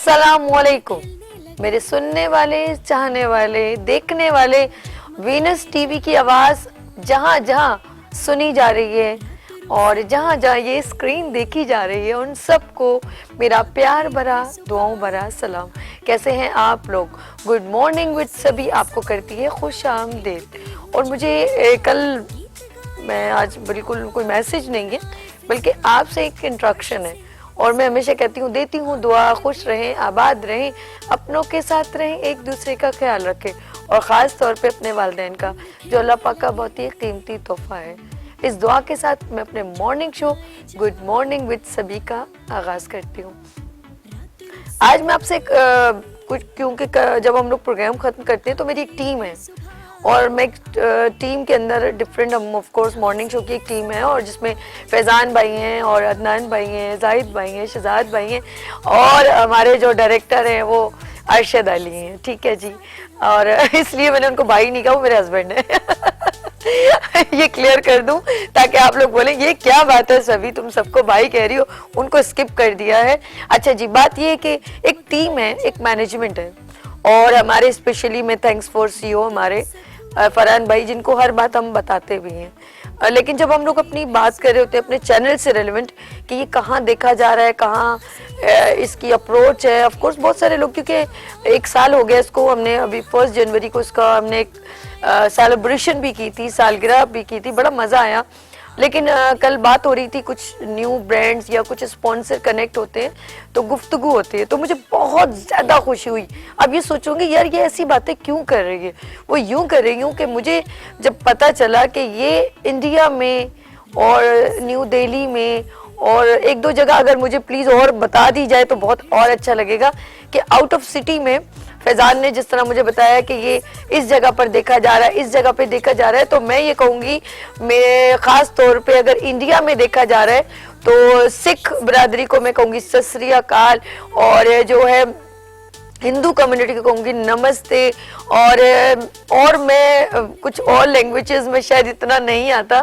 अस्सलामुअलैकुम मेरे सुनने वाले, चाहने वाले, देखने वाले। वीनस टीवी की आवाज़ जहाँ जहाँ सुनी जा रही है और जहाँ जहाँ ये स्क्रीन देखी जा रही है, उन सबको मेरा प्यार भरा, दुआओं भरा सलाम। कैसे हैं आप लोग? गुड मॉर्निंग विद सभी आपको करती है खुश आमदीद। और मुझे कल, मैं आज बिल्कुल कोई मैसेज नहीं है बल्कि आपसे एक इंस्ट्रक्शन है। और मैं हमेशा कहती हूँ, देती हूँ दुआ, खुश रहें, आबाद रहें, अपनों के साथ रहें, एक दूसरे का ख्याल रखें और ख़ास तौर पे अपने वालिदैन का, जो अल्लाह पाक का बहुत ही कीमती तोहफा है। इस दुआ के साथ मैं अपने morning show good morning with सभी का आगाज़ करती हूँ। आज मैं आपसे कुछ, क्योंकि जब हम लोग प्रोग्राम ख़त्म करते हैं तो मेरी एक टीम है और मैं टीम के अंदर डिफरेंट, हम ऑफ कोर्स मॉर्निंग शो की एक टीम है और जिसमें फैज़ान भाई हैं और अदनान भाई हैं, जाहिद भाई हैं, शहजाद भाई हैं और हमारे जो डायरेक्टर हैं वो अरशद अली हैं। ठीक है जी, और इसलिए मैंने उनको भाई नहीं कहा, वो मेरे हस्बैंड हैं। ये क्लियर कर दूं ताकि आप लोग बोलें ये क्या बात है, सभी तुम सबको भाई कह रही हो, उनको स्किप कर दिया है। अच्छा जी, बात ये है कि एक टीम है, एक मैनेजमेंट है और हमारे स्पेशली मैं थैंक्स फॉर सीईओ हमारे फरहान भाई, जिनको हर बात हम बताते भी हैं। लेकिन जब हम लोग अपनी बात कर रहे होते हैं अपने चैनल से रेलेवेंट कि ये कहाँ देखा जा रहा है, कहाँ इसकी अप्रोच है, ऑफ कोर्स बहुत सारे लोग, क्योंकि 1 साल हो गया इसको, हमने अभी 1 जनवरी को इसका हमने एक सेलिब्रेशन भी की थी, सालगिरह भी की थी, बड़ा मज़ा आया। लेकिन कल बात हो रही थी, कुछ न्यू ब्रांड्स या कुछ स्पॉन्सर कनेक्ट होते हैं तो गुफ्तगू होती है, तो मुझे बहुत ज़्यादा खुशी हुई। अब ये सोचूंगी यार ये ऐसी बातें क्यों कर रही है, वो यूं कर रही हूँ कि मुझे जब पता चला कि ये इंडिया में और न्यू दिल्ली में और 1-2 जगह अगर मुझे प्लीज़ और बता दी जाए तो बहुत और अच्छा लगेगा कि आउट ऑफ सिटी में फैज़ान ने जिस तरह मुझे बताया कि ये इस जगह पर देखा जा रहा है, इस जगह पे देखा जा रहा है, तो मैं ये कहूँगी मैं ख़ास तौर पे अगर इंडिया में देखा जा रहा है तो सिख बिरादरी को मैं कहूँगी सत श्री अकाल, और जो है हिंदू कम्युनिटी को कहूँगी नमस्ते। और मैं कुछ और लैंग्वेजेस में शायद इतना नहीं आता,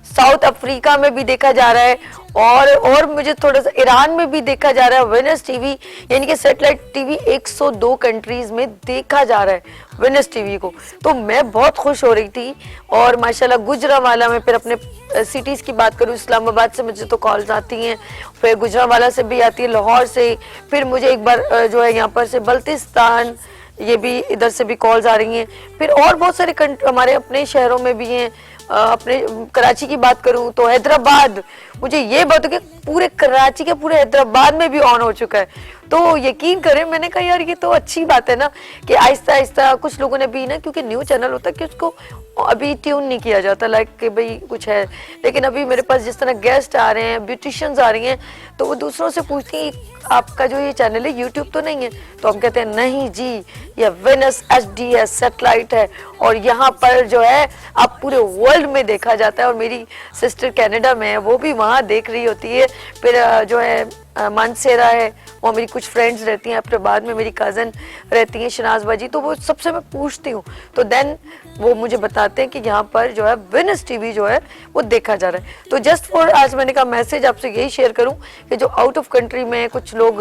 साउथ अफ्रीका में भी देखा जा रहा है और मुझे थोड़ा सा ईरान में भी देखा जा रहा है। वीनस टीवी यानी कि सैटेलाइट टीवी 102 कंट्रीज में देखा जा रहा है वीनस टीवी को, तो मैं बहुत खुश हो रही थी। और माशाल्लाह गुजरांवाला में, फिर अपने सिटीज़ की बात करूँ, इस्लामाबाद से मुझे तो कॉल्स आती हैं, फिर गुजरांवाला से भी आती है, लाहौर से, फिर मुझे एक बार जो है यहाँ पर से बल्तिस्तान, ये भी इधर से भी कॉल्स आ रही हैं, फिर और बहुत सारे हमारे अपने शहरों में भी हैं। अपने कराची की बात करूं तो हैदराबाद, मुझे ये बात है कि पूरे कराची के पूरे हैदराबाद में भी ऑन हो चुका है। तो यकीन करें, मैंने कहा यार ये तो अच्छी बात है ना कि आहिस्ता आहिस्ता कुछ लोगों ने भी ना, क्योंकि न्यू चैनल होता है कि उसको अभी ट्यून नहीं किया जाता, लाइक कि भाई कुछ है। लेकिन अभी मेरे पास जिस तरह गेस्ट आ रहे हैं, ब्यूटिशियंस आ रही हैं, तो वो दूसरों से पूछती हैं आपका जो ये चैनल है यूट्यूब तो नहीं है? तो हम कहते हैं नहीं जी, ये वीनस HD सैटेलाइट है और यहाँ पर जो है आप पूरे वर्ल्ड में देखा जाता है। और मेरी सिस्टर कनाडा में है, वो भी वहाँ देख रही होती है। फिर जो है मानसेरा है, वो मेरी कुछ फ्रेंड्स रहती हैं, अपने बाद में मेरी कज़न रहती हैं शनाज बाजी, तो वो सबसे मैं पूछती हूँ तो देन वो मुझे बताते हैं कि यहाँ पर जो है वीनस टीवी जो है वो देखा जा रहा है। तो जस्ट फॉर आज मैंने कहा मैसेज आपसे यही शेयर करूँ कि जो आउट ऑफ कंट्री में कुछ लोग,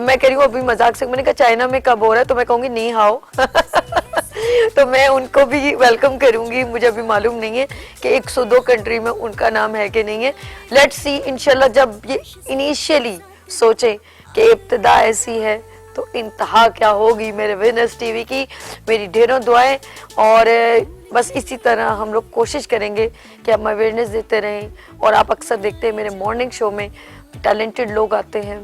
मैं कह रही हूँ अभी मजाक से, मैंने कहा चाइना में कब हो रहा है, तो मैं कहूँगी नी हाओ। तो मैं उनको भी वेलकम करूंगी, मुझे अभी मालूम नहीं है कि 102 कंट्री में उनका नाम है कि नहीं है। लेट्स सी, इंशाल्लाह जब ये इनिशियली सोचे कि इब्तिदा ऐसी है तो इंतहा क्या होगी मेरे वीनस टीवी की। मेरी ढेरों दुआएं, और बस इसी तरह हम लोग कोशिश करेंगे कि हम अवेयरनेस देते रहें। और आप अक्सर देखते हैं मेरे मॉर्निंग शो में टैलेंटेड लोग आते हैं,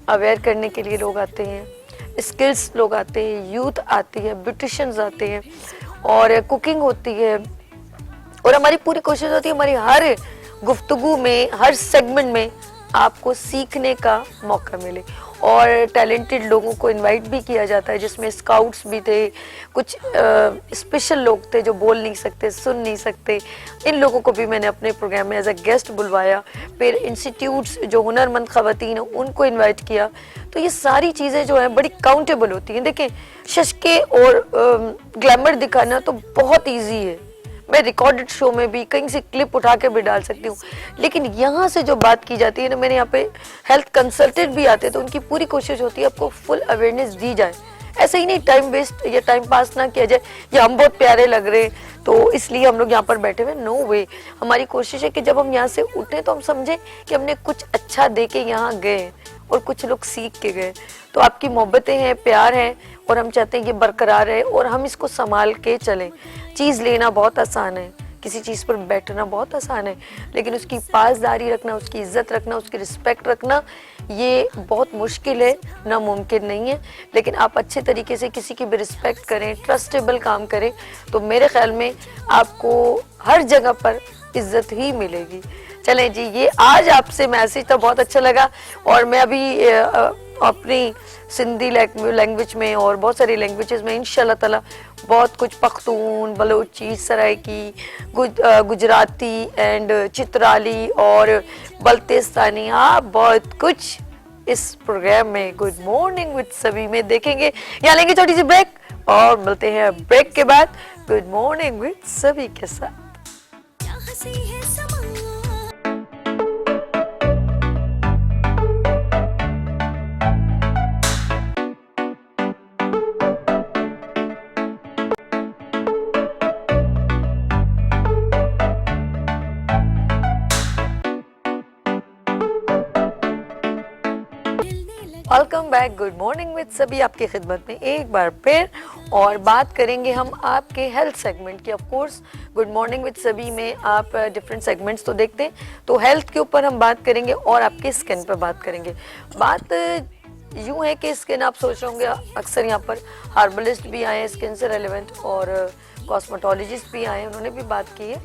अवेयर करने के लिए लोग आते हैं, स्किल्स लोग आते हैं, यूथ आती है, ब्यूटिशियंस आते हैं और कुकिंग होती है। और हमारी पूरी कोशिश होती है हमारी हर गुफ्तगू में, हर सेगमेंट में आपको सीखने का मौका मिले। और टैलेंटेड लोगों को इनवाइट भी किया जाता है, जिसमें स्काउट्स भी थे, कुछ स्पेशल लोग थे जो बोल नहीं सकते, सुन नहीं सकते, इन लोगों को भी मैंने अपने प्रोग्राम में एज अ गेस्ट बुलवाया। फिर इंस्टीट्यूट्स जो हुनरमंद ख़वातीन हैं उनको इन्वाइट किया। तो ये सारी चीज़ें जो हैं बड़ी काउंटेबल होती हैं। देखें, शशके और ग्लैमर दिखाना तो बहुत ईजी है, मैं रिकॉर्डेड शो में भी कहीं से क्लिप उठा के भी डाल सकती हूँ, लेकिन यहाँ से जो बात की जाती है ना, मेरे यहाँ पे हेल्थ कंसल्टेंट भी आते हैं तो उनकी पूरी कोशिश होती है आपको फुल अवेयरनेस दी जाए, ऐसे ही नहीं टाइम वेस्ट या टाइम पास ना किया जाए या हम बहुत प्यारे लग रहे हैं तो इसलिए हम लोग यहाँ पर बैठे हुए। नो वे, हमारी कोशिश है कि जब हम यहाँ से उठे तो हम समझें कि हमने कुछ अच्छा दे के यहाँ गए और कुछ लोग सीख के गए। तो आपकी मोहब्बतें हैं, प्यार है और हम चाहते हैं ये बरकरार रहे और हम इसको संभाल के चलें। चीज़ लेना बहुत आसान है, किसी चीज़ पर बैठना बहुत आसान है, लेकिन उसकी पासदारी रखना, उसकी इज्जत रखना, उसकी रिस्पेक्ट रखना ये बहुत मुश्किल है, नामुमकिन नहीं है। लेकिन आप अच्छे तरीके से किसी की भी रिस्पेक्ट करें, ट्रस्टेबल काम करें तो मेरे ख्याल में आपको हर जगह पर इज्जत ही मिलेगी। चलें जी, ये आज आपसे मैसेज तो बहुत अच्छा लगा और मैं अभी अपनी सिंधी लैंग्वेज में और बहुत सारी लैंग्वेजेस में इंशाल्लाह ताला बहुत कुछ पख्तून, बलोची, सराइकी, गुजराती एंड चित्राली और बल्तिस्तानी, हाँ बहुत कुछ इस प्रोग्राम में गुड मॉर्निंग विद सभी में देखेंगे। यहाँ लेंगे छोटी सी ब्रेक और मिलते हैं ब्रेक के बाद गुड मॉर्निंग विद सभी के साथ। Welcome back, good morning with सभी आपकी खिदमत में एक बार फिर और बात करेंगे हम आपके हेल्थ सेगमेंट की। Of course good morning with सभी में आप डिफरेंट सेगमेंट्स तो देखते हैं, तो हेल्थ के ऊपर हम बात करेंगे और आपके स्किन पर बात करेंगे। बात यूँ है कि स्किन आप सोच रहे होंगे अक्सर यहाँ पर हार्बलिस्ट भी आए हैं स्किन से रेलिवेंट और कॉस्मेटोलॉजिस्ट भी आए हैं, उन्होंने भी बात की है।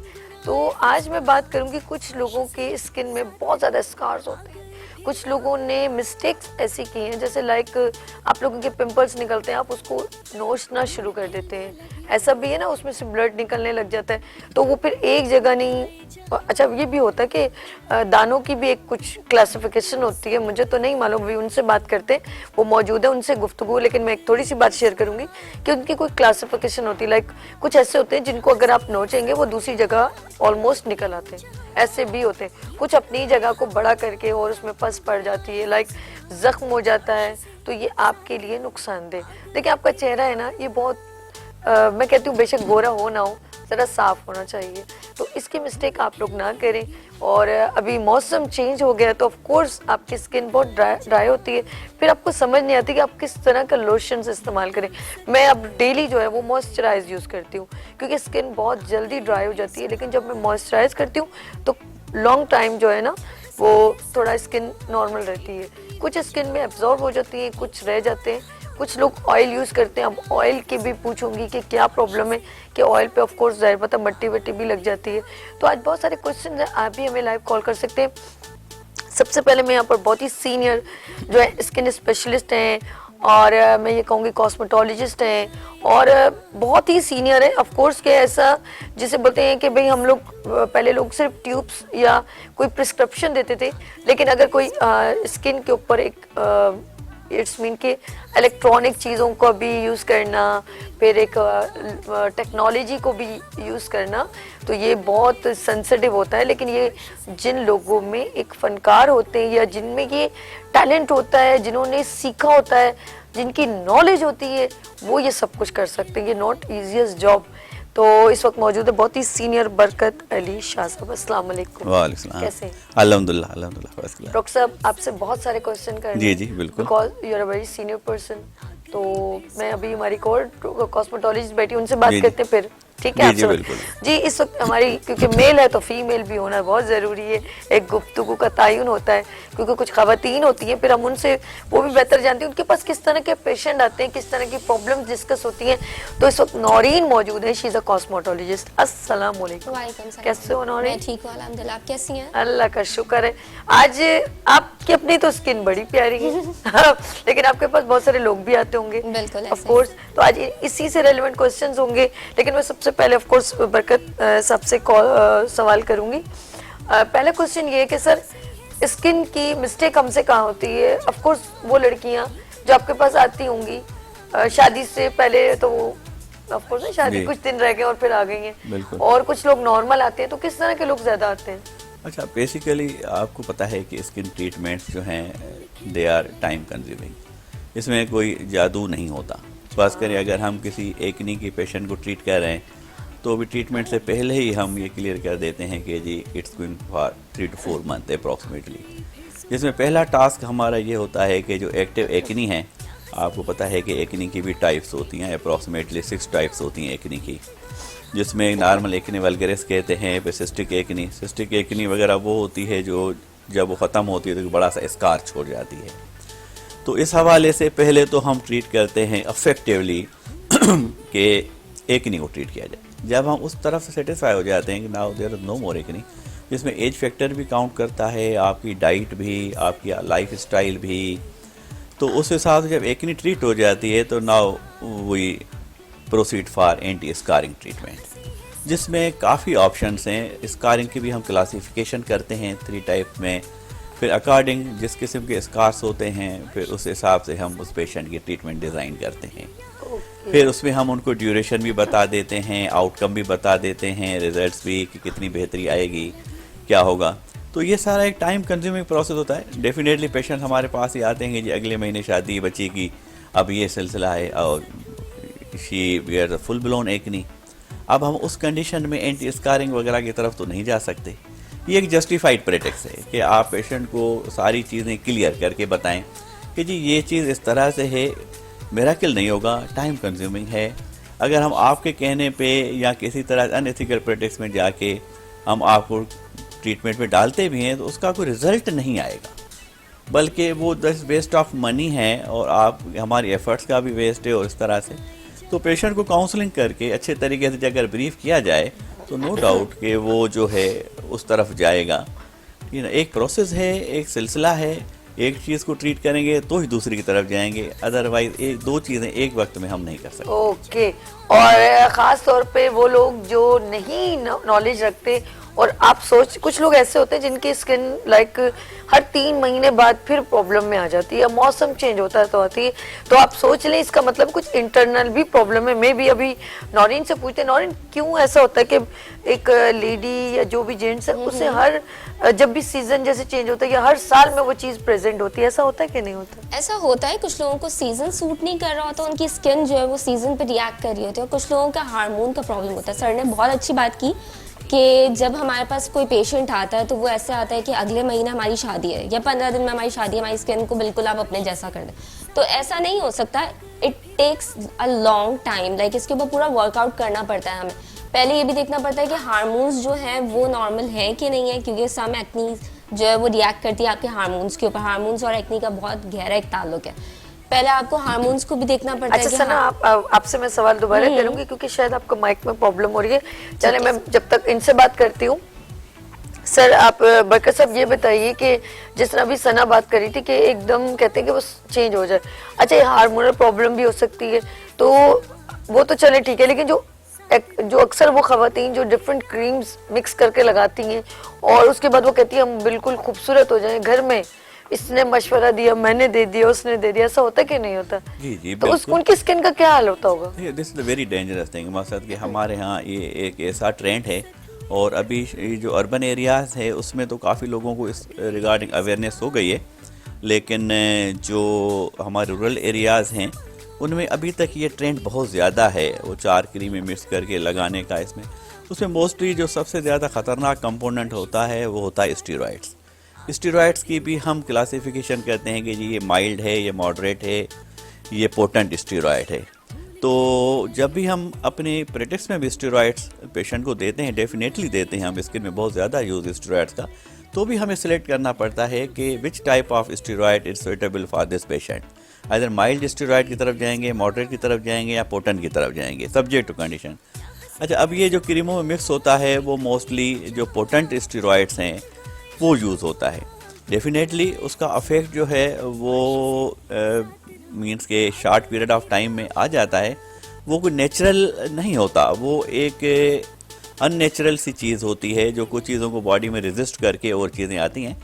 तो आज मैं बात करूँगी कुछ लोगों के स्किन में बहुत ज़्यादा स्कार्स होते हैं, कुछ लोगों ने मिस्टेक्स ऐसी की हैं जैसे लाइक आप लोगों के पिंपल्स निकलते हैं, आप उसको नोचना शुरू कर देते हैं, ऐसा भी है ना, उसमें से ब्लड निकलने लग जाता है तो वो फिर एक जगह नहीं। अच्छा ये भी होता है कि दानों की भी एक कुछ क्लासिफिकेशन होती है, मुझे तो नहीं मालूम, भी उनसे बात करते हैं, वो मौजूद है उनसे गुफ्तगू, लेकिन मैं एक थोड़ी सी बात शेयर करूंगी कि उनकी कोई क्लासिफिकेशन होती है। लाइक कुछ ऐसे होते हैं जिनको अगर आप नोचेंगे वो दूसरी जगह ऑलमोस्ट निकल आते हैं, ऐसे भी होते हैं। कुछ अपनी जगह को बड़ा करके और उसमें पस पड़ जाती है, लाइक जख्म हो जाता है, तो ये आपके लिए नुकसानदेह। देखिए आपका चेहरा है ना, ये बहुत मैं कहती हूँ बेशक गोरा हो ना हो, ज़रा साफ होना चाहिए, तो इसकी मिस्टेक आप लोग ना करें। और अभी मौसम चेंज हो गया तो ऑफ कोर्स आपकी स्किन बहुत ड्राई होती है, फिर आपको समझ नहीं आती कि आप किस तरह का लोशंस इस्तेमाल करें। मैं अब डेली जो है वो मॉइस्चराइज यूज़ करती हूँ क्योंकि स्किन बहुत जल्दी ड्राई हो जाती है, लेकिन जब मैं मॉइस्चराइज करती हूँ तो लॉन्ग टाइम जो है ना वो थोड़ा स्किन नॉर्मल रहती है। कुछ स्किन में एब्जॉर्ब हो जाती है, कुछ रह जाते हैं, कुछ लोग ऑयल यूज़ करते हैं। अब ऑयल की भी पूछूंगी कि क्या प्रॉब्लम है कि ऑयल पे ऑफ कोर्स ज़ाहिर पता मट्टी वट्टी भी लग जाती है। तो आज बहुत सारे क्वेश्चन हैं, आप भी हमें लाइव कॉल कर सकते हैं। सबसे पहले मैं यहाँ पर बहुत ही सीनियर जो है स्किन स्पेशलिस्ट हैं और मैं ये कहूँगी कॉस्मेटोलॉजिस्ट हैं और बहुत ही सीनियर है। ऑफ कोर्स के ऐसा जिसे बोलते हैं कि भाई हम लोग पहले लोग सिर्फ ट्यूब्स या कोई प्रिस्क्रिप्शन देते थे, लेकिन अगर कोई स्किन के ऊपर एक इट्स मीन के इलेक्ट्रॉनिक चीज़ों को भी यूज़ करना, फिर एक टेक्नोलॉजी को भी यूज़ करना, तो ये बहुत सेंसिटिव होता है। लेकिन ये जिन लोगों में एक फनकार होते हैं या जिनमें ये टैलेंट होता है, जिन्होंने सीखा होता है, जिनकी नॉलेज होती है, वो ये सब कुछ कर सकते हैं। ये नॉट ईजीएस्ट जॉब। तो इस वक्त मौजूद है बहुत ही सीनियर बरकत अली शाह साहब। अस्सलाम वालेकुम। वालेकुम सलाम। कैसे? अल्हम्दुलिल्लाह अल्हम्दुलिल्लाह। डॉक्टर साहब आपसे बहुत सारे क्वेश्चन करने जी जी बिल्कुल, because you are a very senior person. तो मैं अभी हमारी कॉस्मेटोलॉजिस्ट बैठी, उनसे बात करते हैं फिर, ठीक है? जी बिल्कुल जी। इस वक्त हमारी क्योंकि मेल है तो फीमेल भी होना बहुत ज़रूरी है, एक गुफ्तगू का तयन होता है क्योंकि कुछ खवातीन होती हैं, फिर हम उनसे वो भी बेहतर जानती हैं उनके पास किस तरह के पेशेंट आते हैं, किस तरह की प्रॉब्लम्स डिस्कस होती हैं। तो इस वक्त नौरीन मौजूद है, शी इज़ अ कॉस्मेटोलॉजिस्ट। अस्सलाम वालेकुम। कैसे हो नौरीन? ठीक हूँ अल्हम्दुलिल्लाह, आप कैसी हैं? अल्लाह का शुक्र है। आज आपकी अपनी तो स्किन बड़ी प्यारी है लेकिन आपके पास बहुत सारे लोग भी आते होंगे ऑफ कोर्स, तो आज इसी से रेलेवेंट क्वेश्चंस होंगे। लेकिन मैं सबसे पहले ऑफ कोर्स बरकत सबसे सवाल करूंगी। पहला क्वेश्चन ये है कि सर स्किन की मिस्टेक हमसे कहाँ होती है? ऑफ कोर्स वो लड़कियां जो आपके पास आती होंगी शादी से पहले तो ऑफ कोर्स शादी जी। कुछ दिन रह गए और फिर आ गई हैं, बिल्कुल। और कुछ लोग नॉर्मल आते हैं, तो किस तरह के लोग ज्यादा आते हैं? अच्छा, बेसिकली आपको पता है कि स्किन ट्रीटमेंट्स जो हैं दे आर टाइम कंज्यूमिंग, इसमें कोई जादू नहीं होता। खास करें अगर हम किसी एक्ने के पेशेंट को ट्रीट कर रहे हैं तो भी ट्रीटमेंट से पहले ही हम ये क्लियर कर देते हैं कि जी it's going for 3 to 4 month approximately, जिसमें पहला टास्क हमारा ये होता है कि जो एक्टिव एक्नी है, आपको पता है कि एक्नी की भी टाइप्स होती हैं, अप्रॉक्सीमेटली 6 टाइप्स होती हैं एक्नी की, जिसमें नॉर्मल एक्नी वल्गरिस कहते हैं, फिर सिस्टिक एक्नी वगैरह वो होती है जो जब वो ख़त्म होती है तो बड़ा सा स्कार छोड़ जाती है। तो इस हवाले से पहले तो हम ट्रीट करते हैं अफेक्टिवली कि एक्नी को ट्रीट किया जाए। जब हम उस तरफ से सेटिस्फाई हो जाते हैं कि now there is no more acne, जिसमें एज फैक्टर भी काउंट करता है, आपकी डाइट भी, आपकी लाइफ स्टाइल भी, तो उस हिसाब से जब एक्नी ट्रीट हो जाती है तो now we proceed for anti scarring treatment, जिसमें काफ़ी ऑप्शंस हैं। स्कारिंग की भी हम क्लासिफिकेशन करते हैं 3 टाइप में, फिर अकॉर्डिंग जिस किस्म के स्कार्स होते हैं फिर उस हिसाब से हम उस पेशेंट की ट्रीटमेंट डिज़ाइन करते हैं। फिर उसमें हम उनको ड्यूरेशन भी बता देते हैं, आउटकम भी बता देते हैं, रिजल्ट्स भी कि कितनी बेहतरी आएगी, क्या होगा। तो ये सारा एक टाइम कंज्यूमिंग प्रोसेस होता है। डेफिनेटली पेशेंट हमारे पास ही आते हैं कि जी अगले महीने शादी बच्ची की, अब ये सिलसिला है और she wear full blown acne. अब हम उस कंडीशन में एंटी स्कारिंग वगैरह की तरफ तो नहीं जा सकते। ये एक जस्टिफाइड प्रेटेक्स है कि आप पेशेंट को सारी चीज़ें क्लियर करके बताएं कि जी ये चीज़ इस तरह से है, मिरेकल नहीं होगा, टाइम कंज्यूमिंग है। अगर हम आपके कहने पे या किसी तरह अनएथिकल प्रेटेक्स में जाके हम आपको ट्रीटमेंट में डालते भी हैं तो उसका कोई रिजल्ट नहीं आएगा, बल्कि वो जस्ट वेस्ट ऑफ मनी है और आप हमारी एफर्ट्स का भी वेस्ट है। और इस तरह से तो पेशेंट को काउंसलिंग करके अच्छे तरीके से अगर ब्रीफ किया जाए तो नो डाउट कि वो जो है उस तरफ जाएगा। ये ना एक प्रोसेस है, एक सिलसिला है, एक चीज़ को ट्रीट करेंगे तो ही दूसरी की तरफ जाएंगे, अदरवाइज एक दो चीज़ें एक वक्त में हम नहीं कर सकते। ओके। और ख़ास तौर पे वो लोग जो नहीं नॉलेज रखते, और आप सोच, कुछ लोग ऐसे होते हैं जिनकी स्किन लाइक हर 3 महीने बाद फिर प्रॉब्लम में आ जाती है, मौसम चेंज होता है तो आती है, तो आप सोच लें इसका मतलब कुछ इंटरनल भी प्रॉब्लम है। मे भी अभी नौरीन से पूछते हैं, नौरीन क्यों ऐसा होता है कि एक लेडी या जो भी जेंट्स है उसे हर जब भी सीजन जैसे चेंज होता है या हर साल में वो चीज़ प्रेजेंट होती है, ऐसा होता है कि नहीं होता? ऐसा होता है, कुछ लोगों को सीजन सूट नहीं कर रहा होता, उनकी स्किन जो है वो सीजन पे रिएक्ट कर रही होती है, और कुछ लोगों का हार्मोन का प्रॉब्लम होता है। सर ने बहुत अच्छी बात की कि जब हमारे पास कोई पेशेंट आता है तो वो ऐसे आता है कि अगले महीने हमारी शादी है या 15 दिन में हमारी शादी है, हमारी स्किन को बिल्कुल आप अपने जैसा कर दें, तो ऐसा नहीं हो सकता। It takes a long time, like इसके ऊपर पूरा वर्कआउट करना पड़ता है हमें। पहले ये भी देखना पड़ता है कि हार्मोन्स जो हैं वो नॉर्मल हैं कि नहीं है, क्योंकि सम एक्नी जो है वो रिएक्ट करती है आपके हार्मोन्स के ऊपर। हार्मोन्स और एक्नी का बहुत गहरा एक ताल्लुक है। पहले आपको हार्मोन्स को भी देखना पड़ता है। अच्छा सना, आपसे मैं सवाल दोबारा करूंगी क्योंकि शायद आपको माइक में प्रॉब्लम हो रही है। चले मैं जब तक इनसे बात करती हूँ। सर आप बरकत साहब ये बताइए कि जिस तरह अभी सना बात करी थी कि एकदम कहते हैं कि वो चेंज हो जाए, अच्छा ये हार्मोनल प्रॉब्लम भी हो सकती है, तो वो तो चले ठीक है, लेकिन जो अक्सर वो खवातीन जो डिफरेंट क्रीम्स मिक्स करके लगाती हैं और उसके बाद वो कहती है हम बिल्कुल खूबसूरत हो जाएं घर में, इसने मशवरा दिया, मैंने दे दिया, उसने दे दिया, ऐसा होता कि नहीं होता? जी जी, तो उनकी स्किन का क्या हाल होता होगा? This is a very dangerous thing. मकसद कि हमारे यहाँ ये एक ऐसा ट्रेंड है, और अभी जो अर्बन एरियाज़ है उसमें तो काफ़ी लोगों को इस रिगार्डिंग अवेयरनेस हो गई है, लेकिन जो हमारे रूरल एरियाज़ हैं उनमें अभी तक ये ट्रेंड बहुत ज़्यादा है, वो 4 क्रीमें मिक्स करके लगाने का। उसमें मोस्टली जो सबसे ज़्यादा ख़तरनाक कंपोनेंट होता है वो होता है स्टीरॉइड्स। स्टीरॉइड्स की भी हम क्लासिफिकेशन करते हैं कि जी ये माइल्ड है, ये मॉडरेट है, ये पोटेंट स्टीरॉइड है। तो जब भी हम अपने प्रेटेक्स में भी स्टीरॉइड्स पेशेंट को देते हैं, डेफिनेटली देते हैं हम, स्किन में बहुत ज़्यादा यूज़ स्टीरॉइड्स का, तो भी हमें सिलेक्ट करना पड़ता है कि which type of steroid is suitable for this patient. अगर माइल्ड स्टीरॉइड की तरफ जाएंगे, मॉडरेट की तरफ जाएंगे या पोटेंट की तरफ जाएंगे, सब्जेक्ट टू कंडीशन। अच्छा, अब ये जो क्रीमों में मिक्स होता है वो मोस्टली जो पोटेंट स्टीरॉइड्स हैं वो यूज़ होता है। डेफिनेटली उसका अफेक्ट जो है वो मींस के शॉर्ट पीरियड ऑफ टाइम में आ जाता है, वो कोई नेचुरल नहीं होता, वो एक अननेचुरल सी चीज़ होती है जो कुछ चीज़ों को बॉडी में रेजिस्ट करके और चीज़ें आती हैं।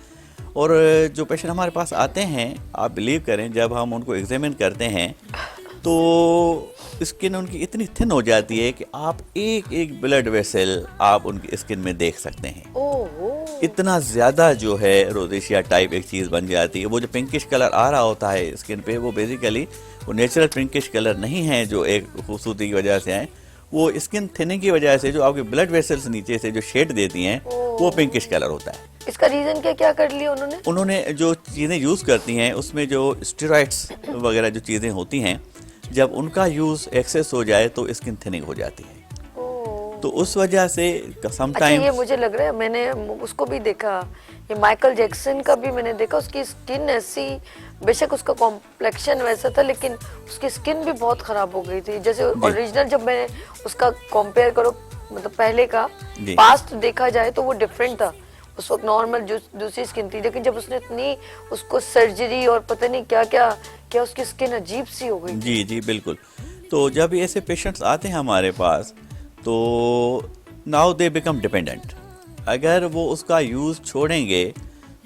और जो पेशेंट हमारे पास आते हैं, आप बिलीव करें, जब हम उनको एग्जामिन करते हैं तो स्किन उनकी इतनी थिन हो जाती है कि आप एक एक ब्लड वेसल आप उनकी स्किन में देख सकते हैं। ओह, इतना ज़्यादा जो है रोजेशिया टाइप एक चीज़ बन जाती है। वो जो पिंकिश कलर आ रहा होता है स्किन पे, वो बेसिकली वो नेचुरल पिंकिश कलर नहीं है जो एक खूबसूरती की वजह से आए, वो स्किन थिनिंग की वजह से जो आपके ब्लड वेसल्स नीचे से जो शेड देती हैं वो पिंकिश कलर होता है। इसका रीजन क्या कर लिया उन्होंने? उन्होंने जो चीज़ें यूज़ करती हैं उसमें जो स्टेरॉइड्स वगैरह जो चीज़ें होती हैं, जब उनका यूज़ एक्सेस हो जाए तो स्किन थिनिंग हो जाती है। तो उस वजह से अच्छा, समटाइम्स ये मुझे लग रहा है मैंने उसको भी देखा, ये माइकल जैक्सन का भी मैंने देखा, उसकी स्किन ऐसी, बेशक उसका कॉम्प्लेक्शन वैसा था लेकिन उसकी स्किन भी बहुत खराब हो गई थी। जैसे ओरिजिनल जब मैं उसका कंपेयर करो, मतलब पहले का पास्ट देखा जाए तो वो डिफरेंट था। उस वक्त नॉर्मल दूसरी स्किन थी, लेकिन जब उसने इतनी उसको सर्जरी और पता नहीं क्या क्या उसकी स्किन अजीब सी हो गई। जी जी बिल्कुल। तो जब ऐसे पेशेंट्स आते हैं हमारे पास तो नाउ दे बिकम डिपेंडेंट। अगर वो उसका यूज़ छोड़ेंगे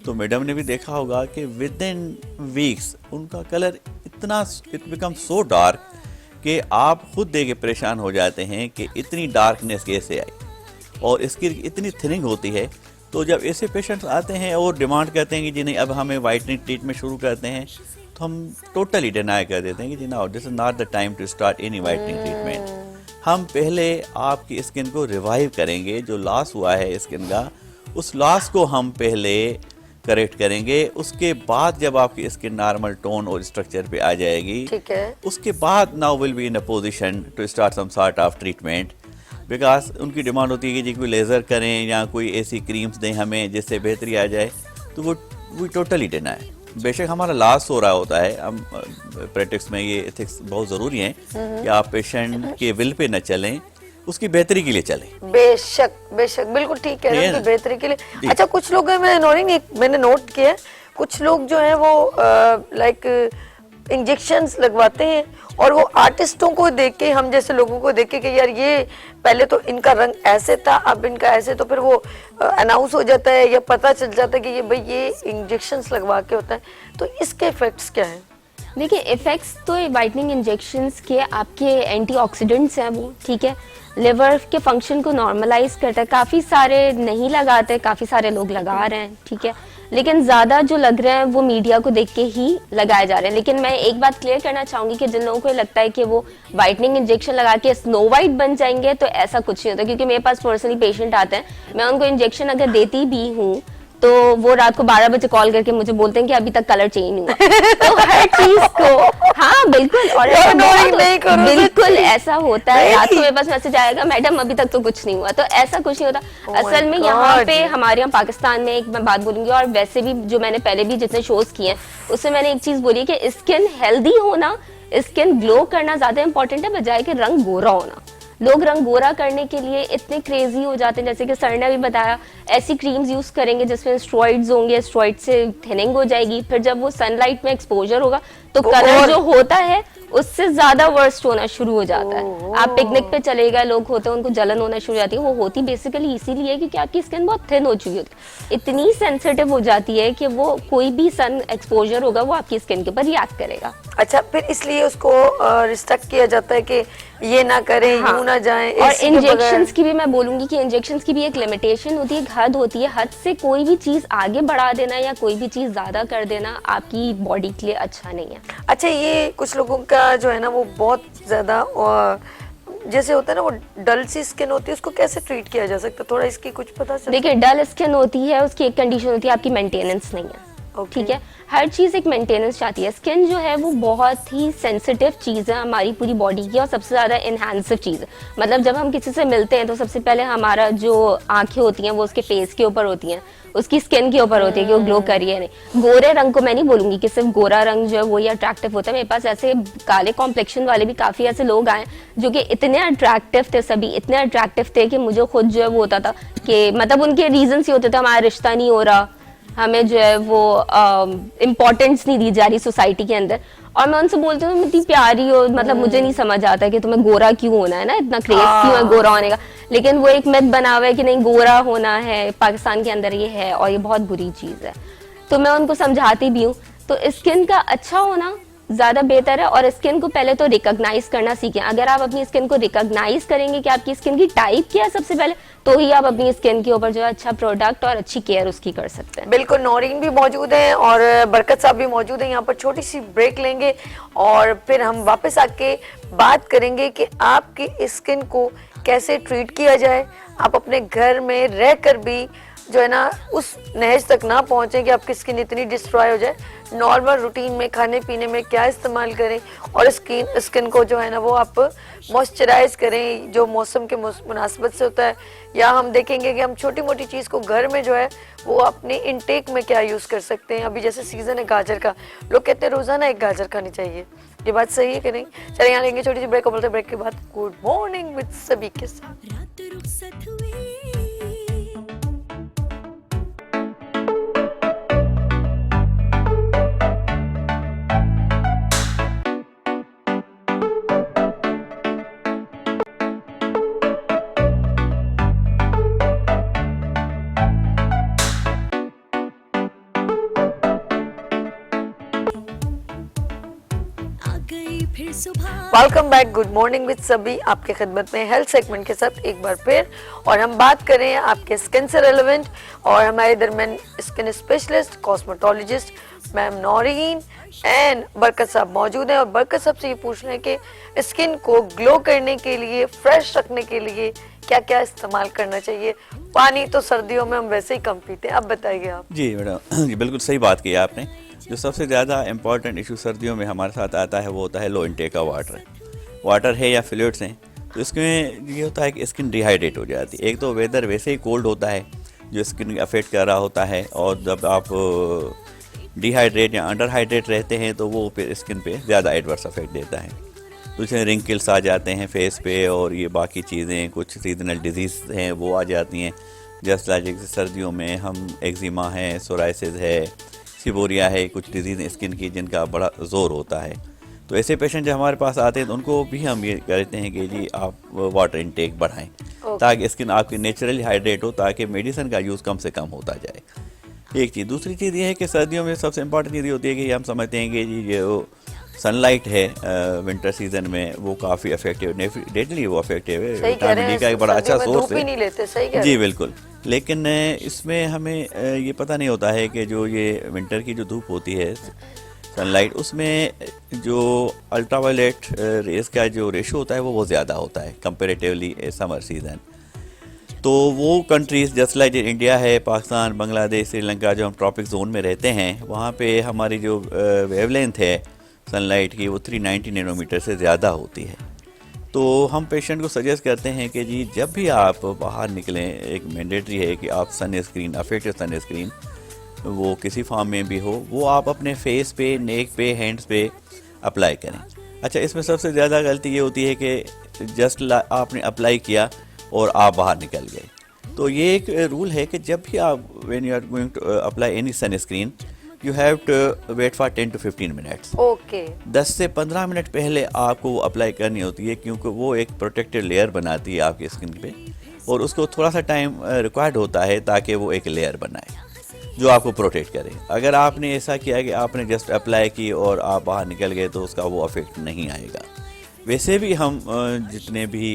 तो मैडम ने भी देखा होगा कि विद इन वीक्स उनका colour it become so dark कि आप खुद देख के परेशान हो जाते हैं कि इतनी डार्कनेस कैसे आई, और इसकी इतनी थिनिंग होती है। तो जब ऐसे पेशेंट्स आते हैं और डिमांड करते हैं कि जी नहीं अब हमें वाइटनिंग ट्रीटमेंट शुरू करते हैं, तो हम टोटली डिनाई कर देते हैं कि जी now this is not the time to start any whitening treatment. हम पहले आपकी स्किन को रिवाइव करेंगे, जो लॉस हुआ है स्किन का उस लॉस को हम पहले करेक्ट करेंगे। उसके बाद जब आपकी स्किन नॉर्मल टोन और स्ट्रक्चर पे आ जाएगी, ठीक है, उसके बाद now will be in a position to start some sort of treatment. Because उनकी डिमांड होती है कि जी कोई लेज़र करें या कोई ऐसी क्रीम्स दें हमें जिससे बेहतरी आ जाए, तो वो टोटली डिनाई। बेशक हमारा लॉस हो रहा होता है, हम प्रैक्टिस में ये एथिक्स बहुत ज़रूरी है कि आप पेशेंट के विल पे न चलें, उसकी बेहतरी के लिए चलें। बेशक बेशक बिल्कुल ठीक है, उनकी बेहतरी के लिए। अच्छा, कुछ लोग हैं, मैंने नोट किया, कुछ लोग जो है वो लाइक इंजेक्शंस लगवाते हैं और वो आर्टिस्टों को देख के, हम जैसे लोगों को देख के कि यार ये पहले तो इनका रंग ऐसे था अब इनका ऐसे, तो फिर वो अनाउंस हो जाता है या पता चल जाता है कि ये भाई ये इंजेक्शंस लगवा के होता है। तो इसके इफेक्ट्स क्या हैं? देखिए, इफेक्ट्स तो वाइटनिंग इंजेक्शंस के आपके एंटीऑक्सीडेंट्स हैं वो, ठीक है, लिवर के फंक्शन को नॉर्मलाइज करता है। काफ़ी सारे नहीं लगाते, काफ़ी सारे लोग लगा रहे हैं, ठीक है, लेकिन ज़्यादा जो लग रहे हैं वो मीडिया को देख के ही लगाए जा रहे हैं। लेकिन मैं एक बात क्लियर करना चाहूँगी कि जिन लोगों को लगता है कि वो वाइटनिंग इंजेक्शन लगा के स्नो वाइट बन जाएंगे, तो ऐसा कुछ नहीं होता। क्योंकि मेरे पास पर्सनली पेशेंट आते हैं, मैं उनको इंजेक्शन अगर देती भी हूँ तो वो रात को 12 बजे कॉल करके मुझे बोलते हैं कि अभी तक कलर चेंज नहीं हुआ। तो हर चीज को, हाँ बिल्कुल, और बिल्कुल ऐसा होता है। रात को मेरे पास मैसेज आएगा, मैडम अभी तक तो कुछ नहीं हुआ, तो ऐसा कुछ नहीं होता। असल में यहाँ पे हमारे यहाँ पाकिस्तान में एक मैं बात बोलूंगी, और वैसे भी जो मैंने पहले भी जितने शोज किए हैं उसमें मैंने एक चीज बोली कि स्किन हेल्दी होना, स्किन ग्लो करना ज्यादा इंपॉर्टेंट है बजाय कि रंग गोरा होना। लोग रंग गोरा करने के लिए इतने क्रेजी हो जाते हैं, जैसे कि सर ने भी बताया, ऐसी क्रीम्स यूज करेंगे जिसमें स्टेरॉइड्स होंगे, स्टेरॉइड से थिनिंग हो जाएगी, फिर जब वो सनलाइट में एक्सपोजर होगा तो कलर जो होता है उससे ज्यादा वर्स्ट होना शुरू हो जाता है। आप पिकनिक पे चले गए, लोग होते हैं उनको जलन होना शुरू हो जाती है। वो होती बेसिकली इसीलिए क्योंकि आपकी स्किन बहुत थिन हो चुकी होती है, इतनी सेंसिटिव हो जाती है कि वो कोई भी सन एक्सपोजर होगा वो आपकी स्किन के ऊपर रिएक्ट करेगा। अच्छा, फिर इसलिए उसको रिस्ट्रिक्ट किया जाता है कि ये ना करें, हाँ, यूं ना जाएं। और इंजेक्शंस की भी मैं बोलूंगी कि इंजेक्शंस की भी एक लिमिटेशन होती है, एक हद होती है। हद से कोई भी चीज आगे बढ़ा देना या कोई भी चीज ज्यादा कर देना आपकी बॉडी के लिए अच्छा नहीं है। अच्छा, ये कुछ लोगों का जो है ना वो बहुत ज्यादा जैसे होता है ना, वो डल सी स्किन होती है, उसको कैसे ट्रीट किया जा सकता है? थोड़ा इसकी कुछ पता चल? देखिए, डल स्किन होती है, उसकी एक कंडीशन होती है, आपकी मेंटेनेंस नहीं है। ठीक है, हर चीज एक मेंटेनेंस चाहती है। स्किन जो है वो बहुत ही सेंसिटिव चीज है हमारी पूरी बॉडी की, और सबसे ज्यादा एनहांसिव चीज है। मतलब जब हम किसी से मिलते हैं तो सबसे पहले हमारा जो आंखें होती हैं वो उसके फेस के ऊपर होती हैं, उसकी स्किन के ऊपर होती है कि वो ग्लो कर रही है नहीं। गोरे रंग को मैं नहीं बोलूंगी कि सिर्फ गोरा रंग जो है वो ही अट्रैक्टिव होता है। मेरे पास ऐसे काले कॉम्प्लेक्शन वाले भी काफी ऐसे लोग आए जो कि इतने अट्रैक्टिव थे, सभी इतने अट्रैक्टिव थे कि मुझे खुद जो है वो होता था कि मतलब उनके रीजन ही होते थे, हमारा रिश्ता नहीं हो रहा, हमें जो है वो इम्पोर्टेंस नहीं दी जा रही सोसाइटी के अंदर। और मैं उनसे बोलती हूँ इतनी प्यारी हो, मतलब मुझे नहीं समझ आता कि तुम्हें गोरा क्यों होना है ना, इतना क्रेज क्यों है गोरा होने का। लेकिन वो एक मिथ बना हुआ है कि नहीं, गोरा होना है पाकिस्तान के अंदर ये है और ये बहुत बुरी चीज है। तो मैं उनको समझाती भी हूँ। तो स्किन का अच्छा होना ज़्यादा बेहतर है। और स्किन को पहले तो रिकॉग्नाइज करना सीखें। अगर आप अपनी स्किन को रिकॉग्नाइज करेंगे कि आपकी स्किन की टाइप क्या है सबसे पहले, तो ही आप अपनी स्किन के ऊपर जो है अच्छा प्रोडक्ट और अच्छी केयर उसकी कर सकते हैं। बिल्कुल, नौरीन भी मौजूद हैं और बरकत साहब भी मौजूद हैं। यहाँ पर छोटी सी ब्रेक लेंगे और फिर हम वापस आके बात करेंगे कि आपकी स्किन को कैसे ट्रीट किया जाए। आप अपने घर में रहकर भी जो है ना उस नहज तक ना पहुंचे कि आपकी स्किन इतनी डिस्ट्रॉय हो जाए। नॉर्मल रूटीन में खाने पीने में क्या इस्तेमाल करें और स्किन को जो है ना वो आप मॉइस्चराइज करें जो मौसम के मुनासिबत से होता है। या हम देखेंगे कि हम छोटी मोटी चीज़ को घर में जो है वो अपने इनटेक में क्या यूज़ कर सकते हैं। अभी जैसे सीज़न है गाजर का, लोग कहते हैं रोज़ाना एक गाजर खानी चाहिए। ये बात सही है कि नहीं? चलिए यहाँ लेंगे छोटी सी ब्रेक और बोलते ब्रेक के बाद गुड मॉर्निंग विद सभी के साथ। Welcome back, good morning with सभी आपके खिदमत में हेल्थ सेगमेंट के साथ एक बार फिर। और हम बात करें आपके स्किन से रेलेवेंट और हमारे दरमियान skin specialist cosmetologist ma'am Naureen and बरकत साहब मौजूद हैं। और बरकत साहब से ये पूछ रहे हैं कि स्किन को ग्लो करने के लिए, फ्रेश रखने के लिए क्या क्या इस्तेमाल करना चाहिए। पानी तो सर्दियों में हम वैसे ही कम पीते हैं, अब बताइए आप। जी मैडम, जी बिल्कुल सही बात की आपने। जो सबसे ज़्यादा इम्पॉर्टेंट इशू सर्दियों में हमारे साथ आता है वो होता है लो इनटेक का वाटर है या फ्लूइड्स हैं। तो इसमें ये होता है कि स्किन डिहाइड्रेट हो जाती है। एक तो वेदर वैसे ही कोल्ड होता है जो स्किन अफेक्ट कर रहा होता है, और जब आप डिहाइड्रेट या अंडर हाइड्रेट रहते हैं तो वो फिर स्किन पे ज़्यादा एडवर्स अफेक्ट देता है। तो इसमें रिंकल्स आ जाते हैं फेस पे, और ये बाकी चीज़ें कुछ सीजनल डिजीज़ हैं वो आ जाती हैं। जस्ट लाइक सर्दियों में हम एक्जिमा है, सोराइसिस है, सिबोरिया है, कुछ डिजीज़ स्किन की जिनका बड़ा ज़ोर होता है। तो ऐसे पेशेंट जो हमारे पास आते हैं तो उनको भी हम ये कहते हैं कि जी आप वाटर इनटेक बढ़ाएं ताकि स्किन आपकी नेचुरली हाइड्रेट हो, ताकि मेडिसिन का यूज़ कम से कम होता जाए। एक चीज़। दूसरी चीज़ ये है कि सर्दियों में सबसे इम्पॉर्टेंट चीज़ ये होती है कि हम समझते हैं कि जी जो सनलाइट है विंटर सीजन में वो काफ़ी इफेक्टिव, डेफिनेटली वो इफेक्टिव है, विटामिन डी का एक बड़ा अच्छा सोर्स है। जी बिल्कुल। लेकिन इसमें हमें ये पता नहीं होता है कि जो ये विंटर की जो धूप होती है सनलाइट, उसमें जो अल्ट्रावायलेट रेस का जो रेशो होता है वो बहुत ज़्यादा होता है कंपेरेटिवली समर सीजन। तो वो कंट्रीज़ जस्ट लाइक इंडिया है, पाकिस्तान, बांग्लादेश, श्रीलंका, जो हम ट्रॉपिक जोन में रहते हैं, वहाँ पे हमारी जो वेवलेंथ है सनलाइट की वो 390 नैनोमीटर से ज़्यादा होती है। तो हम पेशेंट को सजेस्ट करते हैं कि जी जब भी आप बाहर निकलें, एक मैंडेटरी है कि आप सनस्क्रीन, अफेक्टिव सनस्क्रीन, वो किसी फॉर्म में भी हो, वो आप अपने फेस पे, नेक पे, हैंड्स पे अप्लाई करें। अच्छा, इसमें सबसे ज़्यादा गलती ये होती है कि जस्ट आपने अप्लाई किया और आप बाहर निकल गए। तो ये एक रूल है कि जब भी आप when you are going to apply any sunscreen, you have to wait for 10 to 15 minutes. Okay. 10 से 15 मिनट पहले आपको वो अप्लाई करनी होती है, क्योंकि वो एक प्रोटेक्टेड लेयर बनाती है आपकी स्किन पे, और उसको थोड़ा सा टाइम रिक्वायर्ड होता है ताकि वो एक लेयर बनाए जो आपको प्रोटेक्ट करे। अगर आपने ऐसा किया कि आपने जस्ट अप्लाई की और आप बाहर निकल गए तो उसका वो अफेक्ट नहीं आएगा। वैसे भी हम जितने भी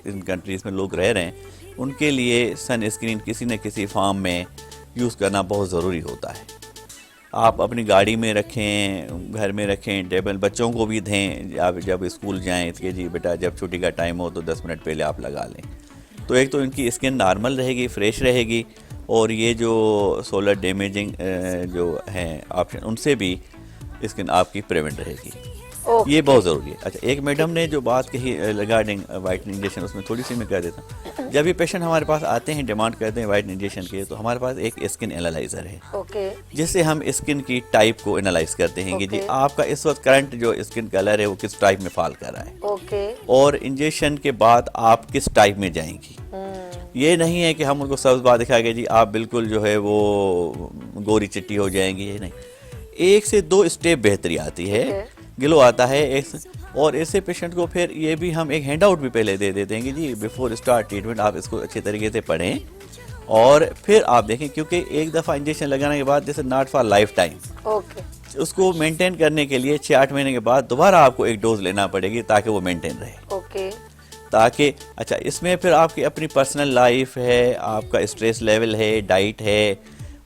इन कंट्रीज़ में लोग रह रहे हैं उनके लिए सन स्क्रीन किसी न किसी फॉर्म में यूज़ करना बहुत ज़रूरी होता है। आप अपनी गाड़ी में रखें, घर में रखें, टेबल, बच्चों को भी दें। आप जब स्कूल जाएं कि जी बेटा जब छुट्टी का टाइम हो तो 10 मिनट पहले आप लगा लें। तो एक तो इनकी स्किन नॉर्मल रहेगी, फ्रेश रहेगी, और ये जो सोलर डैमेजिंग जो हैं ऑप्शन उनसे भी स्किन आपकी प्रिवेंट रहेगी। ये बहुत ज़रूरी है। अच्छा, एक मैडम ने जो बात कही रिगार्डिंग वाइटनिंग इंजेक्शन, उसमें थोड़ी सी मैं कह देता हूँ। जब ये पेशेंट हमारे पास आते हैं, डिमांड करते हैं वाइटनिंग इंजेक्शन के, तो हमारे पास एक स्किन एनालाइजर है जिससे हम स्किन की टाइप को एनालाइज करते हैं कि जी आपका इस वक्त करंट जो स्किन कलर है वो किस टाइप में फॉल कर रहा है, और इंजेक्शन के बाद आप किस टाइप में जाएंगी। ये नहीं है कि हम उनको सब्ज बात दिखा के जी आप बिल्कुल जो है वो गोरी चिट्टी हो जाएंगी, ये नहीं। 1 से 2 स्टेप बेहतरी आती है, ग्लो आता है और ऐसे पेशेंट को फिर ये भी हम एक हैंड आउट भी पहले दे देते हैं कि जी बिफोर स्टार्ट ट्रीटमेंट आप इसको अच्छे तरीके से पढ़ें और फिर आप देखें, क्योंकि एक दफ़ा इंजेक्शन लगाने के बाद जैसे नॉट फॉर लाइफ टाइम। उसको मेंटेन करने के लिए 6-8 महीने के बाद दोबारा आपको एक डोज लेना पड़ेगी ताकि वो मेंटेन रहे। ओके। ताकि अच्छा, इसमें फिर आपकी अपनी पर्सनल लाइफ है, आपका स्ट्रेस लेवल है, डाइट है,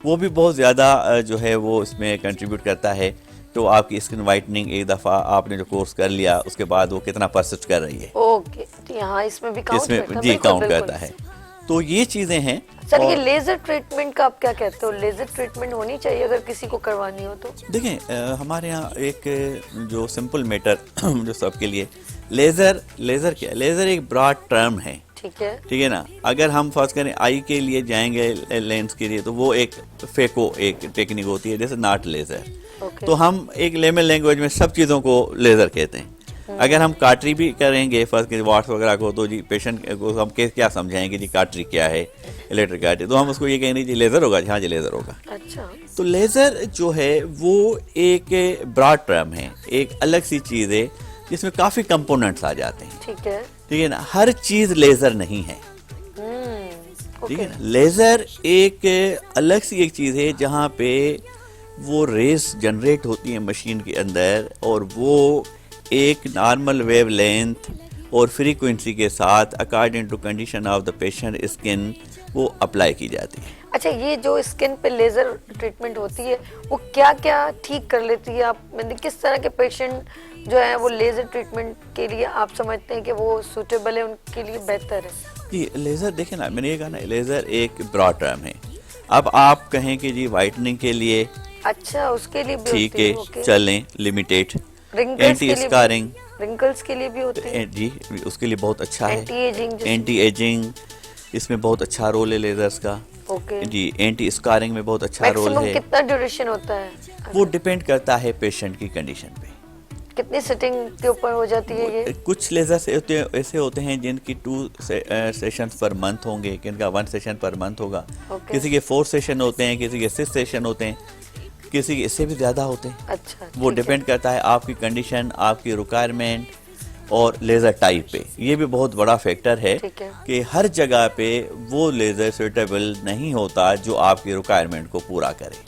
वो भी बहुत ज़्यादा जो है वो इसमें कंट्रीब्यूट करता है। तो आपकी स्किन वाइटनिंग एक दफ़ा आपने जो कोर्स कर लिया उसके बाद वो कितना परसिस्ट कर रही है, ओके। यहाँ इसमें भी काउंट इसमें करता है, जी बिल्कुल, काउंट बिल्कुल। करता है। तो ये चीज़ें हैं। सर ये और लेजर ट्रीटमेंट का आप क्या कहते हो? लेजर ट्रीटमेंट होनी चाहिए अगर किसी को करवानी हो तो? देखें, हमारे यहाँ एक जो सिंपल मैटर जो सबके लिए, लेज़र क्या है? लेज़र एक ब्रॉड टर्म है, ठीक है। ठीक है ना। अगर हम फर्स्ट करें आई के लिए जाएंगे लेंस के लिए, तो वो एक फेको एक टेक्निक होती है, जैसे नॉट लेज़र। ओके। तो हम एक लेमन लैंग्वेज में सब चीज़ों को लेज़र कहते हैं। अगर हम काटरी भी करेंगे फर्स्ट के वाट्स वगैरह को, तो जी पेशेंट को हम क्या समझाएंगे जी काटरी क्या है, इलेक्ट्रिक काटरी, तो हम उसको ये कहेंगे जी लेज़र होगा, हाँ जी लेज़र होगा। अच्छा। तो लेज़र जो है वो एक ब्रॉड टर्म है, एक अलग सी चीज़ है जिसमें काफ़ी कंपोनेंट्स आ जाते हैं, ठीक है। ठीक है ना। हर चीज़ लेज़र नहीं है, ठीक है ना। लेज़र एक अलग सी एक चीज़ है जहाँ पे वो रेस जनरेट होती है मशीन के अंदर, और वो एक नॉर्मल वेव लेंथ और फ्रीक्वेंसी के साथ according to condition of the patient skin वो अप्लाई की जाती है। अच्छा, ये जो स्किन पे लेजर ट्रीटमेंट होती है वो क्या क्या ठीक कर लेती है? आप मतलब किस तरह के पेशेंट जो है वो लेजर ट्रीटमेंट के लिए आप समझते हैं कि वो सूटेबल है, उनके लिए बेहतर है? जी लेज़र देखें ना, मैंने ये कहा ना, लेज़र एक ब्रॉड टर्म है। अब आप कहें कि जी वाइटनिंग के लिए, अच्छा उसके लिए भी ठीक होती है, है, ओके। चलें लिमिटेड। रिंकल्स के एंटी लिए स्कारिंग, रिंकल्स के लिए भी होती है? जी उसके लिए बहुत अच्छा है। एंटी एजिंग एंटी एजिंग इसमें बहुत अच्छा रोल है लेज़र्स का। ओके। जी एंटी स्कारिंग में बहुत अच्छा रोल मैक्सिमम है। कितना ड्यूरेशन होता है? वो डिपेंड करता है पेशेंट की कंडीशन पे। कितनी सिटिंग के ऊपर हो जाती है ये? कुछ लेज़र्स ऐसे होते हैं जिनकी 2 सेशंस पर मंथ होंगे, किनका 1 सेशन पर मंथ होगा। ओके। किसी के 4 सेशन होते हैं, किसी के 6 सेशन होते हैं, किसी के इससे भी ज़्यादा होते हैं। अच्छा, वो ठीक है। डिपेंड करता है आपकी कंडीशन, आपकी रिक्वायरमेंट और लेज़र टाइप पे। ये भी बहुत बड़ा फैक्टर है ठीक है। कि हर जगह पे वो लेज़र सूटेबल नहीं होता जो आपकी रिक्वायरमेंट को पूरा करे।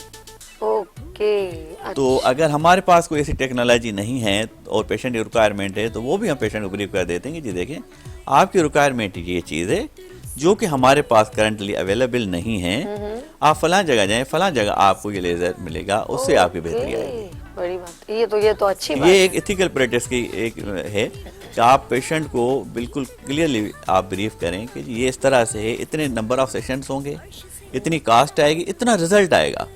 ओके। तो अगर हमारे पास कोई ऐसी टेक्नोलॉजी नहीं है और पेशेंट की रिक्वायरमेंट है, तो वो भी हम पेशेंट को ब्रीफ कर देते हैं कि जी देखें आपकी रिक्वायरमेंट ये चीज़ है जो कि हमारे पास करंटली अवेलेबल नहीं है, आप फलां जगह जाएं, फलां जगह आपको ये लेज़र मिलेगा, उससे आपकी बेहतरी आएगी। बड़ी बात, ये तो अच्छी बात ये है। एक एथिकल प्रैक्टिस की एक है कि आप पेशेंट को बिल्कुल क्लियरली आप ब्रीफ करें कि ये इस तरह से है, इतने नंबर ऑफ सेशंस होंगे, इतनी कास्ट आएगी, इतना रिजल्ट आएगा।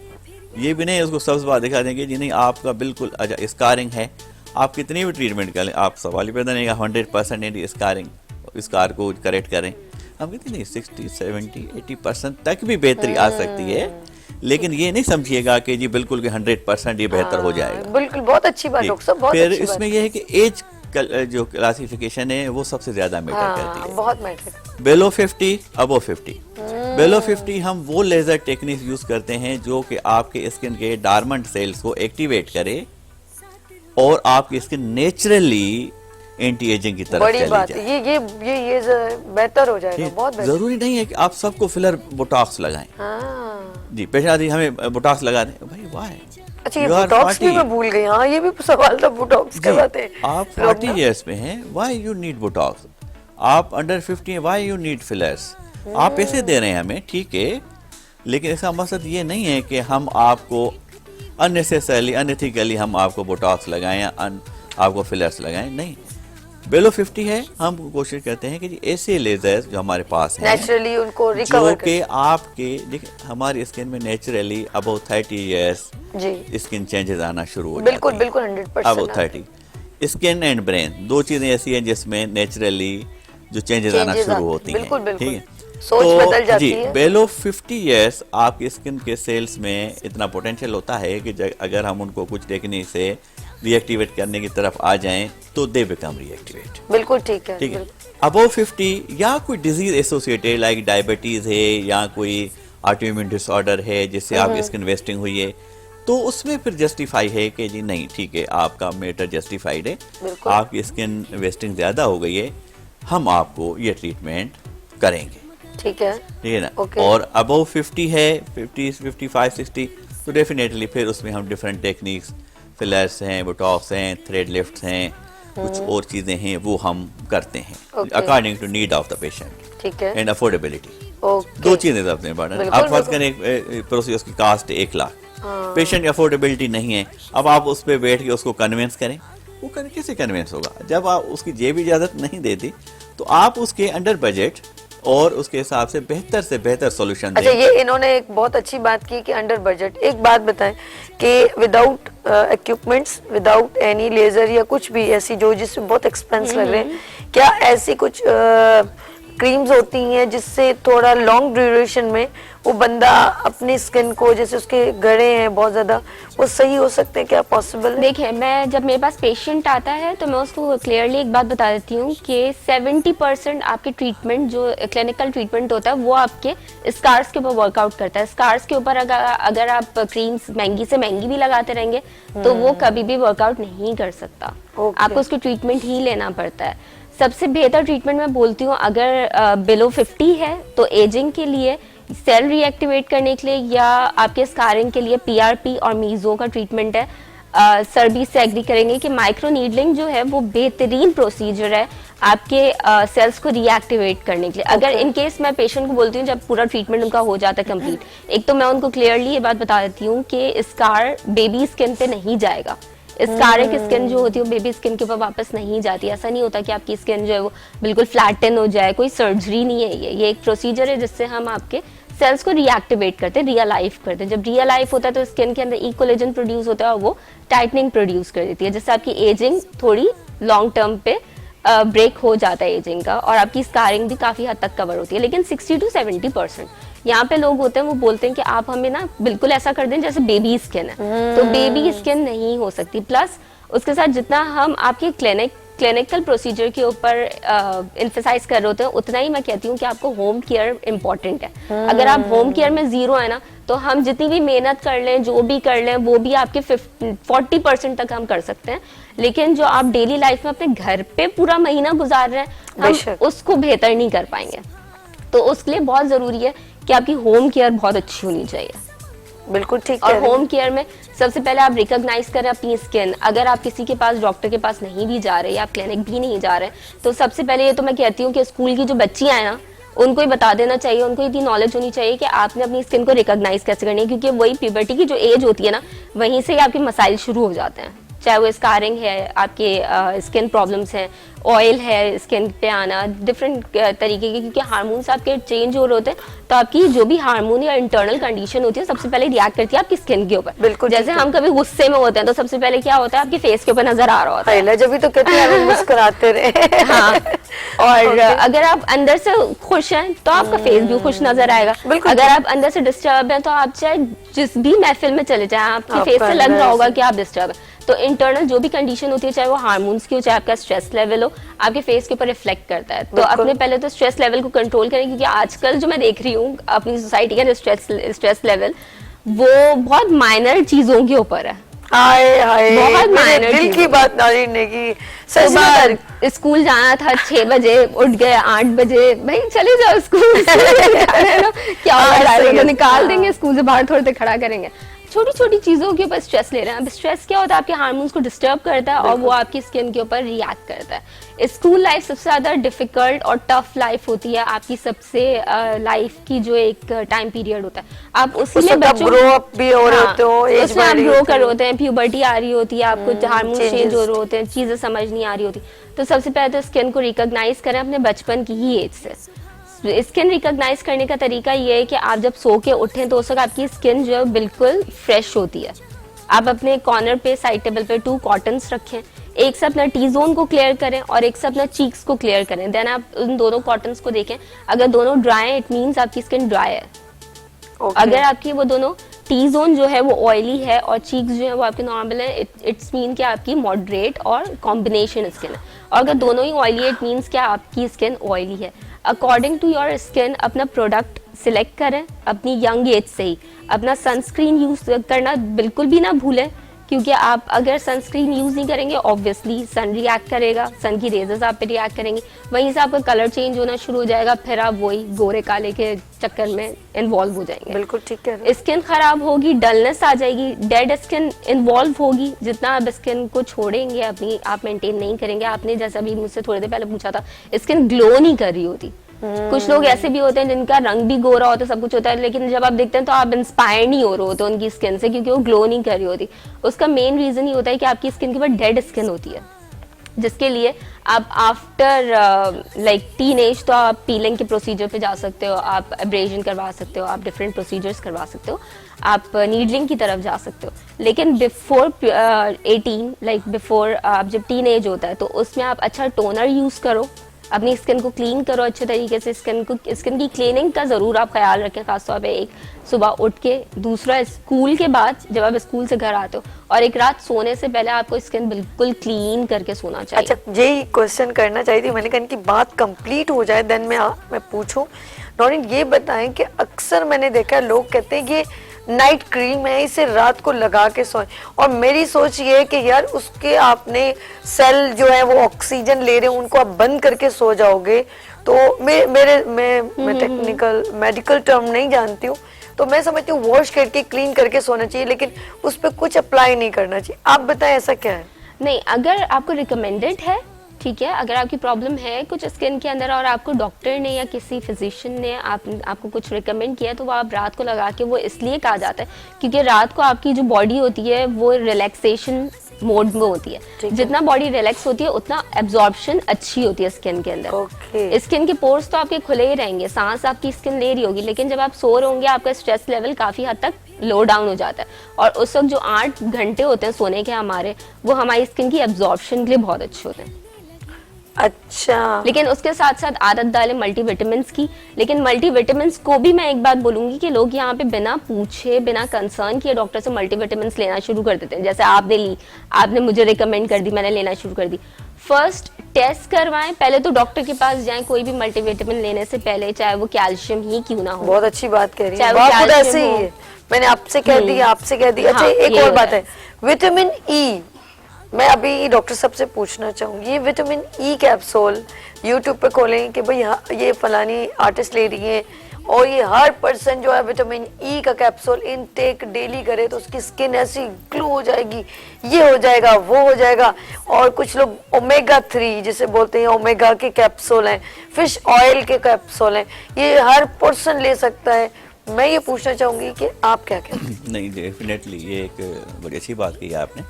ये भी नहीं उसको सब बात दिखा देंगे जी नहीं आपका बिल्कुल स्कारिंग है, आप कितनी भी ट्रीटमेंट करें, आप सवाल ही पैदा नहीं 100% स्कार को करेक्ट करें। हम कहते नहीं 60, 70, 80% तक भी बेहतरी आ सकती है, लेकिन ये नहीं समझिएगा कि जी बिल्कुल कि 100% ये बेहतर हो जाएगा। बिल्कुल, बहुत अच्छी बात डॉक्टर साहब, बहुत फिर अच्छी इसमें बात। यह है कि एज जो क्लासिफिकेशन है वो सबसे ज्यादा मैटर करती है। बहुत मैटर। बेलो 50, अबो 50। बेलो 50 हम वो लेजर टेक्निक यूज करते हैं जो कि आपके स्किन के डॉर्मेंट सेल्स को एक्टिवेट करे और आपकी स्किन नेचुरली एंटी एजिंग की तरफ बड़ी चली बात जाए। ये बेहतर हो जाएगा, बहुत बेहतर। जरूरी नहीं है कि आप सबको फिलर बोटॉक्स लगाएं। हाँ। जी पेशेंट आदि हमें बोटॉक्स लगा दें, भाई वाह है। अच्छा ये बोटॉक्स भी मैं भूल गई। हाँ ये भी सवाल था बोटॉक्स के बात है। आप 40 इयर्स में हैं, व्हाई यू नीड बोटॉक्स? आप अंडर 50 हैं, व्हाई यू नीड फिलर्स? आप पैसे दे रहे हैं हमें, ठीक है, लेकिन इसका मकसद ये नहीं है कि हम आपको अननेसेसरली अनएथिकली हम आपको बोटॉक्स लगाएं या आपको फिलर्स लगाएं, नहीं। बेलो 50 है, हम कोशिश करते हैं कि जी ऐसे लेजर्स जो हमारे पास हैं नेचुरली उनको रिकवर जो कि आपके देखिए हमारी स्किन में नेचुरली अबाउट 30 इयर्स जी स्किन चेंजेस आना शुरू हो बिल्कुल जाती बिल्कुल 100%। अबाउट 30 स्किन एंड ब्रेन दो चीजें ऐसी हैं जिसमें नेचुरली जो चेंजेस आना शुरू होती हैं, बिल्कुल बिल्कुल, ठीक है। सोच बदल जाती जी है। बेलो 50 इयर्स आपकी स्किन के सेल्स में इतना पोटेंशियल होता है कि अगर हम उनको कुछ टेक्निक से रिएक्टिवेट करने की तरफ आ जाएं तो दे बिकम रिएक्टिवेट। बिल्कुल ठीक है, ठीक है। अबव 50 या कोई डिजीज एसोसिएटेड लाइक डायबिटीज है या कोई ऑटोइम्यून डिसऑर्डर है जिससे आपकी स्किन वेस्टिंग हुई है, तो उसमें फिर जस्टिफाई है कि जी नहीं ठीक है आपका मैटर जस्टिफाइड है, बिल्कुल। आपकी स्किन वेस्टिंग ज्यादा हो गई है, हम आपको ये ट्रीटमेंट करेंगे, ठीक है, ठीक है ना। Okay. और अबव 50 है 50, 55, 60 तो डेफिनेटली फिर उसमें हम डिफरेंट टेक्निक्स फिलर्स हैं, बोटॉक्स हैं, थ्रेड लिफ्ट्स हैं, कुछ और चीज़ें हैं वो हम करते हैं Okay. According to need of the patient ठीक है। And affordability. ओके। दो चीज़ें सबसे इम्पोर्टेंट। बिल्कुल, आप फर्ज बिल्कुल। करें प्रोसेस की कास्ट 1 लाख, पेशेंट की अफोर्डेबिलिटी नहीं है, अब आप उस पर बैठ के उसको कन्विंस करें, वो कैसे कन्विंस होगा जब आप उसकी जेब इजाज़त नहीं देती। तो आप उसके अंडर बजट और उसके हिसाब से बेहतर सोल्यूशन अच्छा, दें। ये इन्होंने एक बहुत अच्छी बात की कि अंडर बजट। एक बात बताएं कि without equipments, without any laser या कुछ भी ऐसी जो जिसमें बहुत एक्सपेंस लग रहे हैं, क्या ऐसी कुछ क्रीम्स होती हैं जिससे थोड़ा लॉन्ग ड्यूरेशन में वो बंदा अपनी स्किन को, जैसे उसके गड़े हैं बहुत ज्यादा, वो सही हो सकते हैं? क्या पॉसिबल है? देखिए, मैं जब मेरे पास पेशेंट आता है तो मैं उसको क्लियरली एक बात बता देती हूँ कि 70% आपके ट्रीटमेंट जो क्लिनिकल ट्रीटमेंट होता है वो आपके स्कार्स के ऊपर वर्कआउट करता है। स्कार्स के ऊपर अगर आप क्रीम्स महंगी से महंगी भी लगाते रहेंगे तो वो कभी भी वर्कआउट नहीं कर सकता। आपको उसकी ट्रीटमेंट ही लेना पड़ता है। सबसे बेहतर ट्रीटमेंट मैं बोलती हूँ, अगर बिलो 50 है तो एजिंग के लिए, सेल रीएक्टिवेट करने के लिए या आपके स्कारिंग के लिए पीआरपी और मीजो का ट्रीटमेंट है। सर भी इससे एग्री करेंगे कि माइक्रो नीडलिंग जो है वो बेहतरीन प्रोसीजर है आपके सेल्स को रीएक्टिवेट करने के लिए। अगर इन केस मैं पेशेंट को बोलती हूँ जब पूरा ट्रीटमेंट उनका हो जाता है कंप्लीट, एक तो मैं उनको क्लियरली ये बात बता देती हूँ कि स्कार बेबी स्किन पे नहीं जाएगा। स्कारिक स्किन जो होती है वो बेबी स्किन के ऊपर वापस नहीं जाती। ऐसा नहीं होता कि आपकी स्किन जो है वो बिल्कुल फ्लैटन हो जाए, कोई सर्जरी नहीं है। ये एक प्रोसीजर है जिससे हम आपके सेल्स को रीएक्टिवेट करते हैं, रियलाइव करते हैं। जब रियलाइव होता है तो स्किन के अंदर ई कोलेजन प्रोड्यूस होता है और वो टाइटनिंग प्रोड्यूस कर देती है, जिससे आपकी एजिंग थोड़ी लॉन्ग टर्म पे ब्रेक हो जाता है एजिंग का, और आपकी स्कारिंग भी काफी हद तक कवर होती है। लेकिन 60 to 70% यहाँ पे लोग होते हैं वो बोलते हैं कि आप हमें ना बिल्कुल ऐसा कर दें जैसे बेबी स्किन है, तो बेबी स्किन नहीं हो सकती। प्लस उसके साथ जितना हम आपके क्लिनिकल प्रोसीजर के ऊपर एम्फसाइज कर रहे होते हैं, उतना ही मैं कहती हूँ कि आपको होम केयर इंपॉर्टेंट है। अगर आप होम केयर में जीरो है ना, तो हम जितनी भी मेहनत कर लें, जो भी कर लें, वो भी आपके 40% तक हम कर सकते हैं। लेकिन जो आप डेली लाइफ में अपने घर पे पूरा महीना गुजार रहे हैं, हम उसको बेहतर नहीं कर पाएंगे। तो उसके लिए बहुत जरूरी है कि आपकी होम केयर बहुत अच्छी होनी चाहिए। बिल्कुल ठीक। और होम केयर में सबसे पहले आप रिकॉग्नाइज करें अपनी स्किन। अगर आप किसी के पास, डॉक्टर के पास नहीं भी जा रहे या आप क्लिनिक भी नहीं जा रहे, तो सबसे पहले ये तो मैं कहती हूँ कि स्कूल की जो बच्चियां हैं ना, उनको ही बता देना चाहिए, उनको इतनी नॉलेज होनी चाहिए कि आपने अपनी स्किन को रिकॉग्नाइज कैसे करनी है, क्योंकि वही प्यूबर्टी की जो एज होती है ना, वहीं से ही आपके मसाइल शुरू हो जाते हैं। चाहे वो स्कारिंग है, आपके स्किन प्रॉब्लम्स हैं, ऑयल है स्किन पे आना, डिफरेंट तरीके के, क्योंकि हार्मोन्स आपके चेंज हो रहे होते हैं, तो आपकी जो भी हार्मोन या इंटरनल कंडीशन होती है सबसे पहले रिएक्ट करती है आपकी स्किन के ऊपर। बिल्कुल। जैसे हम कभी गुस्से में होते हैं तो सबसे पहले क्या होता है, आपके फेस के ऊपर नजर आ रहा होता है, जब भी तो कहते हैं हम मुस्कुराते रहे। हाँ। और अगर आप अंदर से खुश हैं तो आपका फेस भी खुश नजर आएगा। अगर आप अंदर से डिस्टर्ब हैं तो आप चाहे जिस भी महफिल में चले जाएं, आपके फेस से लग रहा होगा कि आप डिस्टर्ब हैं। तो इंटरनल जो भी कंडीशन होती है, चाहे वो हार्मोन्स की हो, चाहे आपका स्ट्रेस लेवल हो, आपके फेस के ऊपर रिफ्लेक्ट करता है। तो अपने पहले तो स्ट्रेस लेवल को कंट्रोल करें, क्योंकि आजकल जो मैं देख रही हूँ अपनी सोसाइटी का स्ट्रेस लेवल, वो बहुत माइनर चीजों के ऊपर है। हाय हाय, बहुत माइनर दिल की बात नाज़रीन ने की। सुबह स्कूल जाना था 6 बजे, उठ गए 8 बजे, भाई चले जाओ स्कूल। क्या हो रहा है, निकाल देंगे स्कूल से बाहर, थोड़ी देर खड़ा करेंगे। छोटी छोटी चीजों के ऊपर स्ट्रेस ले रहे हैं। अब स्ट्रेस क्या होता है, आपके हार्मोन्स को डिस्टर्ब करता है और वो आपकी स्किन के ऊपर रिएक्ट करता है। स्कूल लाइफ सबसे ज्यादा डिफिकल्ट और टफ लाइफ होती है आपकी, सबसे लाइफ की जो एक टाइम पीरियड होता है। आप उसमें बच्चों ग्रो अप भी हो रहे होते हो, एज उसमें आप ग्रो कर रहे होते हैं, प्यूबर्टी आ रही होती है, आपको हार्मोन चेंज हो रहे होते हैं, चीजें समझ नहीं आ रही होती। तो सबसे पहले तो स्किन को रिकॉग्नाइज करें अपने बचपन की ही एज से। स्किन रिकॉग्नाइज करने का तरीका ये है कि आप जब सो के उठें तो उस वक्त आपकी स्किन जो है बिल्कुल फ्रेश होती है। आप अपने कॉर्नर पे, साइड टेबल पे 2 कॉटन्स रखें, एक से अपना टी जोन को क्लियर करें और एक से अपना चीक्स को क्लियर करें। देन आप उन दोनों कॉटन्स को देखें, अगर दोनों ड्राई है, इट मीन्स आपकी स्किन ड्राई है। अगर आपकी वो दोनों टी जोन जो है वो ऑयली है और चीक्स जो है वो आपके नॉर्मल है, इट्स मीन कि आपकी मॉडरेट और कॉम्बिनेशन स्किन है। और अगर दोनों ही ऑयली है, इट मीन्स कि आपकी स्किन ऑयली है। अकॉर्डिंग टू योर स्किन अपना प्रोडक्ट सिलेक्ट करें, अपनी यंग एज से ही अपना सनस्क्रीन यूज करना बिल्कुल भी ना भूलें, क्योंकि आप अगर सनस्क्रीन यूज़ नहीं करेंगे ऑब्वियसली सन रिएक्ट करेगा, सन की रेजेस आप पे रिएक्ट करेंगे, वहीं से आपका कलर चेंज होना शुरू हो जाएगा, फिर आप वही गोरे काले के चक्कर में इन्वॉल्व हो जाएंगे। बिल्कुल ठीक है। स्किन खराब होगी, डलनेस आ जाएगी, डेड स्किन इन्वॉल्व होगी। जितना आप स्किन को छोड़ेंगे, अपनी आप मेंटेन नहीं करेंगे, आपने जैसा भी मुझसे थोड़ी देर पहले पूछा था, स्किन ग्लो नहीं कर रही होती। कुछ लोग ऐसे भी होते हैं जिनका रंग भी गोरा होता है, सब कुछ होता है, लेकिन जब आप देखते हैं तो आप इंस्पायर नहीं हो रहे होते उनकी स्किन से, क्योंकि वो ग्लो नहीं कर रही होती। उसका मेन रीजन ये होता है कि आपकी स्किन के ऊपर डेड स्किन होती है, जिसके लिए आप आफ्टर लाइक टीनेज तो आप पीलिंग के प्रोसीजर पे जा सकते हो, आप एब्रेजन करवा सकते हो, आप डिफरेंट प्रोसीजर्स करवा सकते हो, आप नीडलिंग की तरफ जा सकते हो। लेकिन बिफोर 18 लाइक बिफोर आप जब टीनेज होता है तो उसमें आप अच्छा टोनर यूज करो, अपनी स्किन को क्लीन करो अच्छे तरीके से। स्किन की क्लीनिंग का ज़रूर आप ख्याल रखें, खासतौर पे एक सुबह उठ के, दूसरा स्कूल के बाद जब आप स्कूल से घर आते हो, और एक रात सोने से पहले आपको स्किन बिल्कुल क्लीन करके सोना चाहिए। अच्छा, यही क्वेश्चन करना चाहिए थी मैंने, कहा इनकी बात कंप्लीट हो जाए देन मैं पूछूं। नौरीन ये बताएं कि अक्सर मैंने देखा है लोग कहते हैं कि नाइट क्रीम है, इसे रात को लगा के सोएं, और मेरी सोच ये है कि यार उसके आपने सेल जो है वो ऑक्सीजन ले रहे हैं, उनको आप बंद करके सो जाओगे तो मैं टेक्निकल मेडिकल टर्म नहीं जानती हूँ, तो मैं समझती हूँ वॉश करके क्लीन करके सोना चाहिए, लेकिन उस पर कुछ अप्लाई नहीं करना चाहिए। आप बताएं ऐसा क्या है? नहीं, अगर आपको रिकमेंडेड है, ठीक है, अगर आपकी प्रॉब्लम है कुछ स्किन के अंदर और आपको डॉक्टर ने या किसी फिजिशियन ने आपको कुछ रिकमेंड किया, तो वो आप रात को लगा के, वो इसलिए कहा जाता है क्योंकि रात को आपकी जो बॉडी होती है वो रिलैक्सेशन मोड में होती है। जितना बॉडी रिलैक्स होती है उतना एब्जॉर्प्शन अच्छी होती है स्किन के अंदर। स्किन के पोर्स तो आपके खुले ही रहेंगे, सांस आपकी स्किन ले रही होगी, लेकिन जब आप सो रहे होंगे आपका स्ट्रेस लेवल काफी हद तक लो डाउन हो जाता है, और उस वक्त जो 8 घंटे होते हैं सोने के हमारे, वो हमारी स्किन की एब्जॉर्प्शन के लिए बहुत अच्छे होते हैं। अच्छा, लेकिन उसके साथ साथ आदत डालें मल्टीविटामिन्स की। लेकिन मल्टीविटामिन्स को भी मैं एक बात बोलूंगी कि लोग यहाँ पे बिना पूछे, बिना कंसर्न किए डॉक्टर से मल्टीविटामिन्स लेना शुरू कर देते हैं। जैसे आपने ली, आपने मुझे रिकमेंड कर दी, मैंने लेना शुरू कर दी। फर्स्ट टेस्ट करवाएं, पहले तो डॉक्टर के पास जाएं कोई भी मल्टीविटामिन लेने से पहले, चाहे वो कैल्शियम ही क्यों ना हो। बहुत अच्छी बात कह रही चाहे है, वो बात ऐसे कैल्शियम ही हो। है, मैंने आपसे कह दी, आपसे कह दी। अच्छा, हाँ, एक ये और हो बात रहा है, विटामिन ई, मैं अभी डॉक्टर साहब से पूछना चाहूंगी, ये विटामिन ई कैप्सूल यूट्यूब पे खोलें कि भाई ये फलानी आर्टिस्ट ले रही है, और ये हर पर्सन जो है विटामिन ई का कैप्सूल इनटेक डेली करे तो उसकी स्किन ऐसी ग्लो हो जाएगी, ये हो जाएगा, वो हो जाएगा। और कुछ लोग ओमेगा 3 जिसे बोलते हैं, ओमेगा के कैप्सूल हैं, फिश ऑयल के कैप्सूल हैं, ये हर पर्सन ले सकता है। मैं ये पूछना चाहूंगी कि आप क्या कहते हैं? नहीं, डेफिनेटली ये एक बड़ी अच्छी बात की आपने।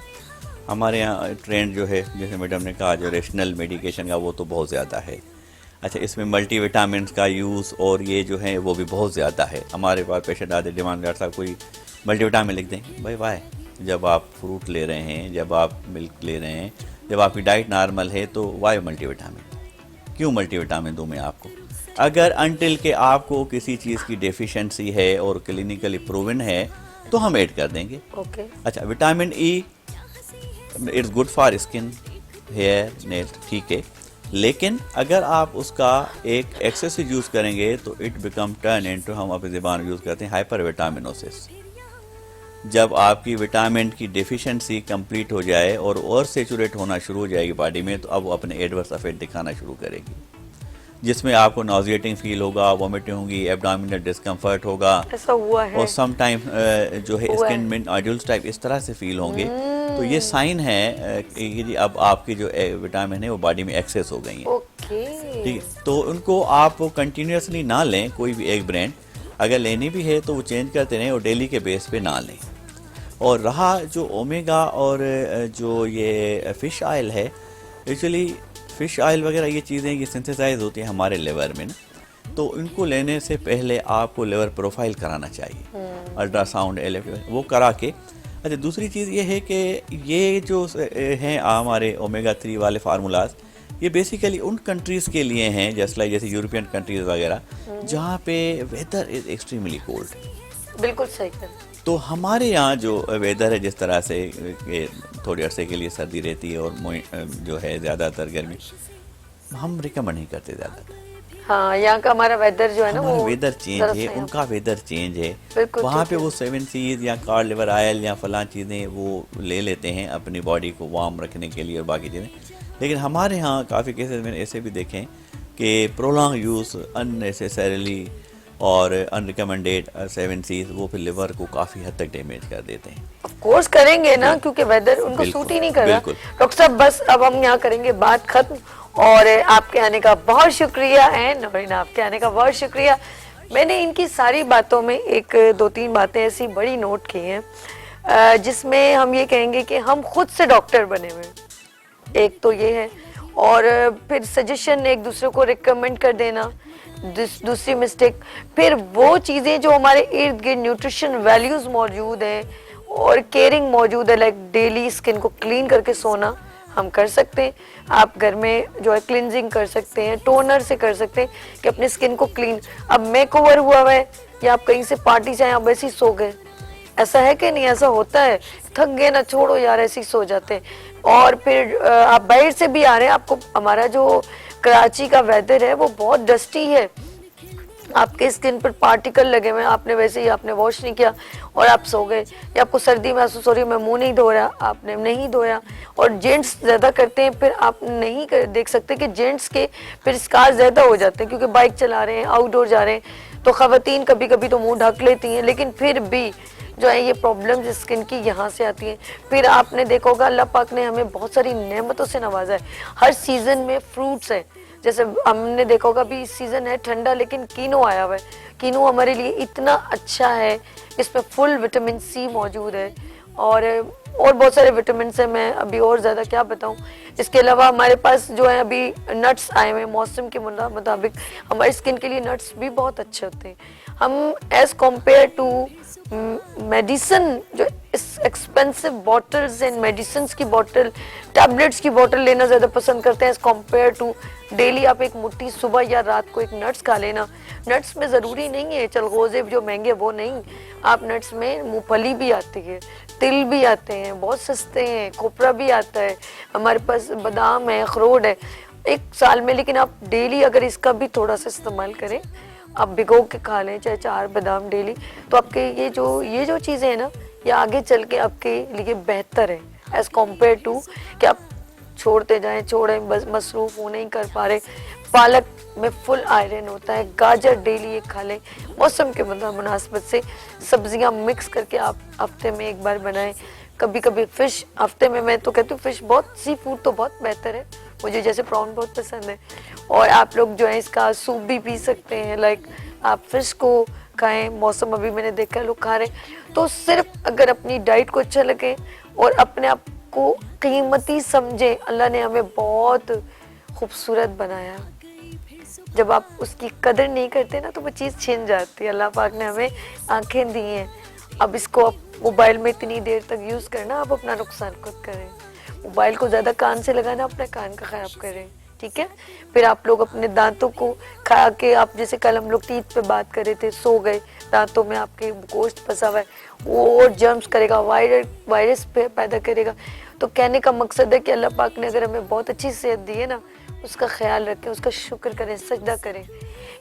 हमारे यहाँ ट्रेंड जो है, जैसे मैडम ने कहा, जो रेशनल मेडिकेशन का वो तो बहुत ज़्यादा है। अच्छा, इसमें मल्टीविटामिन्स का यूज़ और ये जो है वो भी बहुत ज़्यादा है। हमारे पास पेशेंट आते डिमांड करता कोई मल्टीविटामिन लिख दें, भाई वाह, जब आप फ्रूट ले रहे हैं, जब आप मिल्क ले रहे हैं, जब आपकी डाइट नॉर्मल है, तो वाह मल्टीविटामिन, क्यों मल्टीविटामिन दूँ मैं आपको? अगर अनटिल के आपको किसी चीज़ की डेफिशिएंसी है और क्लिनिकली प्रूवन है तो हम ऐड कर देंगे। ओके। अच्छा, vitamin E it's good for skin, hair, nail, ठीक है, लेकिन अगर आप उसका एक एक्सेसिव यूज़ करेंगे तो इट बिकम टर्न इनटू, हम अपनी ज़बान यूज़ करते हैं, हाइपर विटामिनोसिस। जब आपकी विटामिन की डेफिशिएंसी कंप्लीट हो जाए और सेचुरेट होना शुरू हो जाएगी बॉडी में, तो अब वो अपने एडवर्स इफेक्ट दिखाना शुरू करेगी, जिसमें आपको नॉजिएटिंग फील होगा, वॉमिटिंग होगी, एब्डोमिनल डिस्कम्फर्ट होगा, ऐसा हुआ है, और सम टाइम जो है स्किन में नोडुल्स टाइप इस तरह से फील होंगे। तो ये साइन है कि अब आपकी जो विटामिन है वो बॉडी में एक्सेस हो गई है। ओके। ठीक है, तो उनको आप कंटिन्यूसली ना लें, कोई भी एक ब्रांड अगर लेनी भी है तो वो चेंज करते रहें और डेली के बेस पे ना लें। और रहा जो ओमेगा और जो ये फिश ऑयल है, एक्चुअली फिश ऑयल वगैरह ये चीज़ें ये सिंथेसाइज होती हैं हमारे लिवर में ना, तो इनको लेने से पहले आपको लिवर प्रोफाइल कराना चाहिए, अल्ट्रासाउंड, वो करा के। अच्छा, दूसरी चीज़ ये है कि ये जो हैं हमारे ओमेगा 3 वाले फार्मूलाज, ये बेसिकली उन कंट्रीज़ के लिए हैं जैसे यूरोपियन कंट्रीज़ वगैरह, जहाँ पे वेदर इज़ एक्सट्रीमली कोल्ड। बिल्कुल सही है। तो हमारे यहाँ जो वेदर है, जिस तरह से थोड़े अरसे के लिए सर्दी रहती है और जो है ज़्यादातर गर्मी, हम रिकमेंड नहीं करते ज़्यादातर। हाँ, यहाँ का हमारा वेदर जो है ना हमारा वो वेदर चेंज जरा है, सा उनका वेदर चेंज है। बिल्कुल वहाँ ठीक पे है। वो 7 सीज या कॉड लिवर ऑयल या फलां चीज़ें वो ले लेते हैं अपनी बॉडी को वार्म रखने के लिए और बाकी चीज़ें। लेकिन हमारे यहाँ काफ़ी केसेस मैंने ऐसे भी देखे हैं कि प्रोलॉन्ग यूज़ अननेसेसरीली और अनरिकमेंडेड 7 सीज वो फिर लिवर को काफ़ी हद तक डैमेज कर देते हैं। ऑफ कोर्स करेंगे ना, क्योंकि वेदर उनको बिल्कुल, सूट ही नहीं कर रहा। बिल्कुल। डॉक्टर साहब बस अब हम यहाँ करेंगे बात खत्म, और आपके आने का बहुत शुक्रिया है नौरीन, आपके आने का बहुत शुक्रिया। मैंने इनकी सारी बातों में एक दो तीन बातें ऐसी बड़ी नोट की हैं जिसमें हम ये कहेंगे कि हम खुद से डॉक्टर बने हुए हैं। एक तो ये है, और फिर सजेशन एक दूसरे को रिकमेंड कर देना। दूसरी मिस्टेक, फिर वो चीज़ें जो हमारे इर्द गिर्द न्यूट्रिशन वैल्यूज़ मौजूद हैं और केयरिंग मौजूद है, लाइक डेली स्किन को क्लीन करके सोना हम कर सकते हैं। आप घर में जो है क्लिनजिंग कर सकते हैं, टोनर से कर सकते हैं कि अपनी स्किन को क्लीन। अब मेकओवर हुआ हुआ है या आप कहीं से पार्टी से आए, आप वैसे ही सो गए, ऐसा है कि नहीं? ऐसा होता है, थक गए ना, छोड़ो यार, ऐसे ही सो जाते हैं। और फिर आप बाहर से भी आ रहे हैं, आपको हमारा जो कराची का वेदर है वो बहुत डस्टी है, आपके स्किन पर पार्टिकल लगे हुए हैं, आपने वैसे ही आपने वॉश नहीं किया और आप सो गए, या आपको सर्दी महसूस हो रही है, मैं मुंह नहीं धोया, आपने नहीं धोया। और जेंट्स ज़्यादा करते हैं, फिर आप नहीं देख सकते कि जेंट्स के फिर स्कार ज़्यादा हो जाते हैं क्योंकि बाइक चला रहे हैं, आउटडोर जा रहे हैं। तो ख़वातीन कभी कभी तो मुंह ढक लेती हैं, लेकिन फिर भी जो है ये प्रॉब्लम्स स्किन की यहाँ से आती हैं। फिर आपने देखा होगा अल्लाह पाक ने हमें बहुत सारी नेमतों से नवाजा है। हर सीज़न में फ्रूट्स हैं, जैसे हमने देखा होगा अभी सीज़न है ठंडा, लेकिन कीनो आया हुआ है। कीनो हमारे लिए इतना अच्छा है, इसमें फुल विटामिन सी मौजूद है और बहुत सारे विटामिन है, मैं अभी और ज़्यादा क्या बताऊं। इसके अलावा हमारे पास जो है अभी नट्स आए हुए हैं, मौसम के मुताबिक हमारी स्किन के लिए नट्स भी बहुत अच्छे होते हैं। हम एज़ कम्पेयर टू मेडिसिन, जो एक्सपेंसिव बॉटल्स एंड मेडिसिन की बॉटल, टैबलेट्स की बॉटल लेना ज़्यादा पसंद करते हैं एज़ कम्पेयर टू डेली आप एक मुट्ठी सुबह या रात को एक नट्स खा लेना। नट्स में ज़रूरी नहीं है चलगोज़े जो महंगे, वो नहीं, आप नट्स में मूंगफली भी आती है, तिल भी आते हैं, बहुत सस्ते हैं, कोपरा भी आता है, हमारे पास बादाम है, अखरोट है, एक साल में। लेकिन आप डेली अगर इसका भी थोड़ा सा इस्तेमाल करें, आप भिगो के खा लें चाहे 4 बादाम डेली, तो आपके ये जो चीज़ें हैं ना, ये आगे चल के आपके लिए बेहतर है एज़ कम्पेयर टू कि आप छोड़ते जाएं, बस मसरूफ़ हो नहीं कर पा रहे। पालक में फुल आयरन होता है, गाजर डेली एक खा लें, मौसम के मुनासिबत से सब्जियां मिक्स करके आप हफ्ते में एक बार बनाएं। कभी कभी फ़िश हफ्ते में, मैं तो कहती हूँ फ़िश बहुत, सी फूड तो बहुत बेहतर है, मुझे जैसे प्रॉन बहुत पसंद है। और आप लोग जो है इसका सूप भी पी सकते हैं, लाइक आप फ़िश को खाएं, मौसम अभी मैंने देखा लोग खा रहे हैं। तो सिर्फ अगर अपनी डाइट को अच्छा लगे और अपने आप को कीमती समझे, अल्लाह ने हमें बहुत खूबसूरत बनाया, जब आप उसकी कदर नहीं करते ना तो वो चीज़ छिन जाती है। अल्लाह पाक ने हमें आंखें दी हैं, अब इसको आप मोबाइल में इतनी देर तक यूज़ करना, आप अपना नुकसान खुद करें। मोबाइल को ज़्यादा कान से लगाना, अपने कान का ख़राब करें, ठीक है। फिर आप लोग अपने दांतों को खा के, आप जैसे कल हम लोग टीथ पे बात कर रहे थे, सो गए, दांतों में आपके गोश्त फंसा हुआ है, वो और जर्म्स करेगा, वायरस पैदा करेगा। तो कहने का मकसद है कि अल्लाह पाक ने अगर हमें बहुत अच्छी सेहत दी है ना, उसका ख्याल रखें, उसका शुक्र करें, सजदा करें।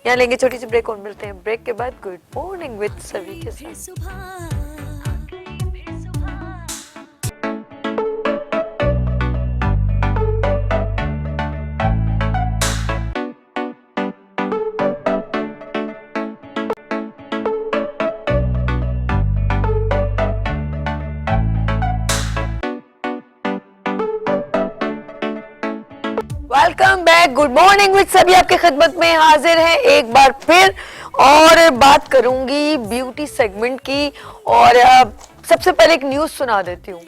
यहाँ लेंगे छोटी सी ब्रेक और मिलते हैं ब्रेक के बाद गुड मॉर्निंग विद सभी के साथ। Welcome back, good morning with सभी आपके खिदमत में हाजिर हैं एक बार फिर, और बात करूंगी ब्यूटी सेगमेंट की। और सबसे पहले एक न्यूज सुना देती हूँ।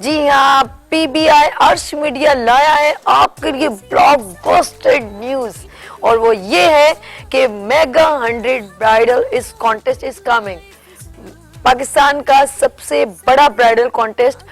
जी हाँ, पीबीआई अर्श मीडिया लाया है आपके लिए ब्लॉकबस्टर न्यूज, और वो ये है कि मेगा 100 ब्राइडल इस कॉन्टेस्ट इज कमिंग। पाकिस्तान का सबसे बड़ा bridal contest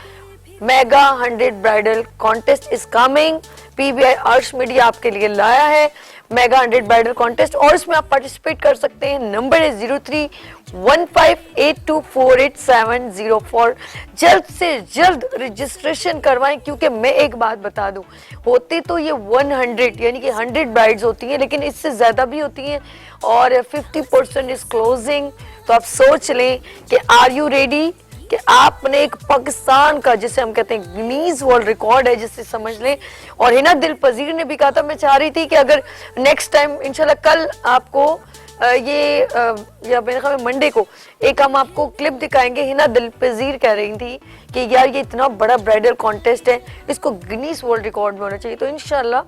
mega 100 bridal contest is coming. PBI अर्श मीडिया आपके लिए लाया है। मेगा 100 ब्राइडल कॉन्टेस्ट, और इसमें आप पार्टिसिपेट कर सकते हैं। नंबर है 031582487004। जल्द से जल्द रजिस्ट्रेशन करवाएं, क्योंकि मैं एक बात बता दूं, होते तो ये 100 यानी कि 100 ब्राइड्स होती हैं, लेकिन इससे ज़्यादा भी होती हैं और 50% इज क्लोजिंग। तो आप सोच लें कि आर यू रेडी कि आपने एक पाकिस्तान का, जिसे हम कहते हैं गिनीज वर्ल्ड रिकॉर्ड है, जिसे समझ लें। और हिना दिल पजीर ने भी कहा था, मैं चाह रही थी कि अगर नेक्स्ट टाइम इंशाल्लाह कल आपको या मेरे ख्याल में मंडे को एक हम आपको क्लिप दिखाएंगे। हिना दिल पजीर कह रही थी कि यार ये इतना बड़ा ब्राइडल कॉन्टेस्ट है, इसको गिनीज वर्ल्ड रिकॉर्ड में होना चाहिए। तो इंशाल्लाह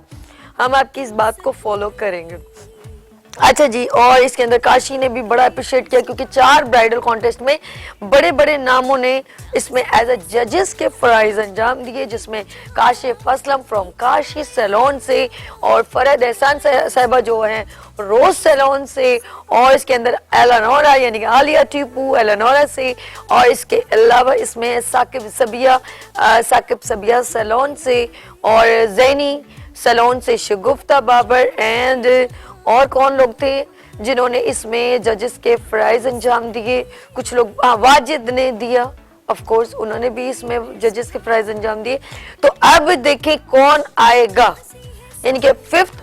हम आपकी इस बात को फॉलो करेंगे। अच्छा जी, और इसके अंदर काशी ने भी बड़ा अप्रिशिएट किया, क्योंकि 4 ब्राइडल कॉन्टेस्ट में बड़े बड़े नामों ने इसमें एज अ जजेस के फराइज अंजाम दिए, जिसमें काशिफ असलम फ्रॉम काशी सैलून से, और फरहद एहसान साहिबा जो हैं रोज सैलून से, और इसके अंदर एलेनोरा यानी कि आलिया टीपू एलेनोरा से, और इसके अलावा इसमें साकिब सबिया सैलून से, और जैनी सैलून से शगुफ्ता बाबर, एंड और कौन लोग थे जिन्होंने इसमें जजेस के प्राइज अंजाम दिए। कुछ लोग वाजिद ने दिया, ऑफ कोर्स उन्होंने भी इसमें जजेस के प्राइज अंजाम दिए। तो अब देखें कौन आएगा, यानी कि 5th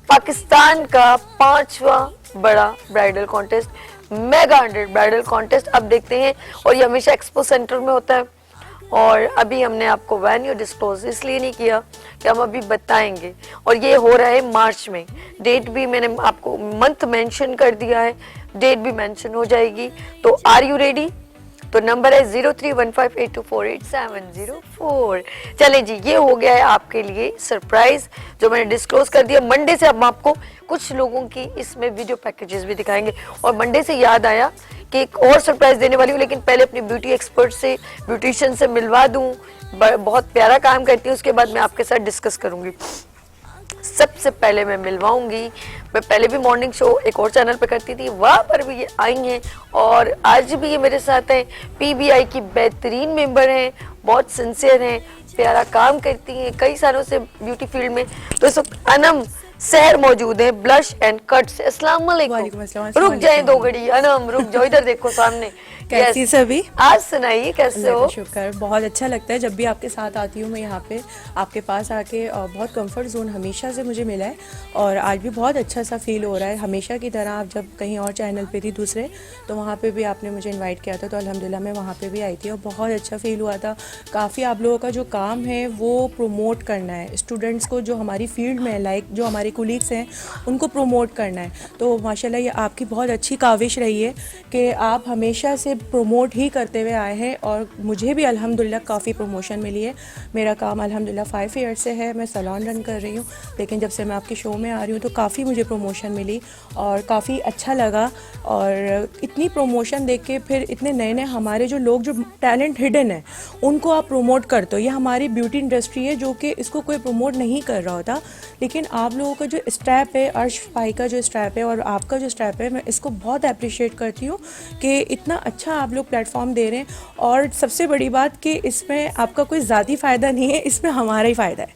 पाकिस्तान का 5वां बड़ा bridal contest, mega 100 bridal contest. अब देखते हैं, और ये हमेशा एक्सपो सेंटर में होता है, और अभी हमने आपको वेन्यू डिस्क्लोज इसलिए नहीं किया कि हम अभी बताएंगे, और ये हो रहा है मार्च में। डेट भी मैंने आपको मंथ मेंशन कर दिया है, डेट भी मेंशन हो जाएगी। तो आर यू रेडी? तो नंबर है 031582487004। चलें जी, ये हो गया है आपके लिए सरप्राइज जो मैंने डिस्क्लोज कर दिया। मंडे से अब आपको कुछ लोगों की इसमें वीडियो पैकेजेस भी दिखाएंगे, और मंडे से याद आया कि एक और सरप्राइज देने वाली हूँ, लेकिन पहले अपनी ब्यूटी एक्सपर्ट से, ब्यूटिशियन से मिलवा दूँ। बहुत प्यारा काम करती हूँ, उसके बाद मैं आपके साथ डिस्कस करूँगी। सबसे पहले मैं मिलवाऊंगी, मैं पहले भी मॉर्निंग शो एक और चैनल पे करती थी, वहाँ पर भी ये आई हैं, और आज भी ये मेरे साथ हैं। PBI की बेहतरीन मेंबर हैं, बहुत सिंसियर हैं, प्यारा काम करती हैं कई सालों से ब्यूटी फील्ड में। तो इस वक्त अनम सहर मौजूद है ब्लश एंड कट से। अस्सलाम वालेकुम। रुक जाए 2 घड़ी, अनम रुक जाओ, इधर देखो सामने। कैसी सभी? आज सुनाइए कैसे हो? शुक्र, बहुत अच्छा लगता है जब भी आपके साथ आती हूँ मैं यहाँ पे, आपके पास आके बहुत कंफर्ट जोन हमेशा से मुझे मिला है, और आज भी बहुत अच्छा सा फील हो रहा है। हमेशा की तरह आप जब कहीं और चैनल पे थी दूसरे, तो वहाँ पे भी आपने मुझे इनवाइट किया था, तो अल्हम्दुलिल्लाह मैं वहाँ पे भी आई थी और बहुत अच्छा फील हुआ था। काफ़ी आप लोगों का जो काम है वो प्रोमोट करना है स्टूडेंट्स को, जो हमारी फील्ड में लाइक जो हमारे कोलीग्स हैं उनको प्रोमोट करना है। तो माशाल्लाह ये आपकी बहुत अच्छी काविश रही है कि आप हमेशा से प्रोमोट ही करते हुए आए हैं, और मुझे भी अल्हम्दुलिल्लाह काफ़ी प्रमोशन मिली है। मेरा काम अल्हम्दुलिल्लाह 5 ईयर से है, मैं सैलून रन कर रही हूँ, लेकिन जब से मैं आपके शो में आ रही हूँ तो काफ़ी मुझे प्रमोशन मिली और काफ़ी अच्छा लगा। और इतनी प्रमोशन देख के फिर इतने नए नए हमारे जो लोग जो टैलेंट हिडन है उनको आप प्रमोट करते हो। ये हमारी ब्यूटी इंडस्ट्री है जो कि इसको कोई प्रमोट नहीं कर रहा होता, लेकिन आप लोगों का जो स्टेप है, अर्श भाई का जो स्टेप है और आपका जो स्टेप है, मैं इसको बहुत अप्रिशिएट करती हूँ कि इतना अच्छा आप लोग प्लेटफॉर्म दे रहे हैं। और सबसे बड़ी बात कि इसमें आपका कोई ज़ाती फ़ायदा नहीं है, इसमें हमारा ही फ़ायदा है।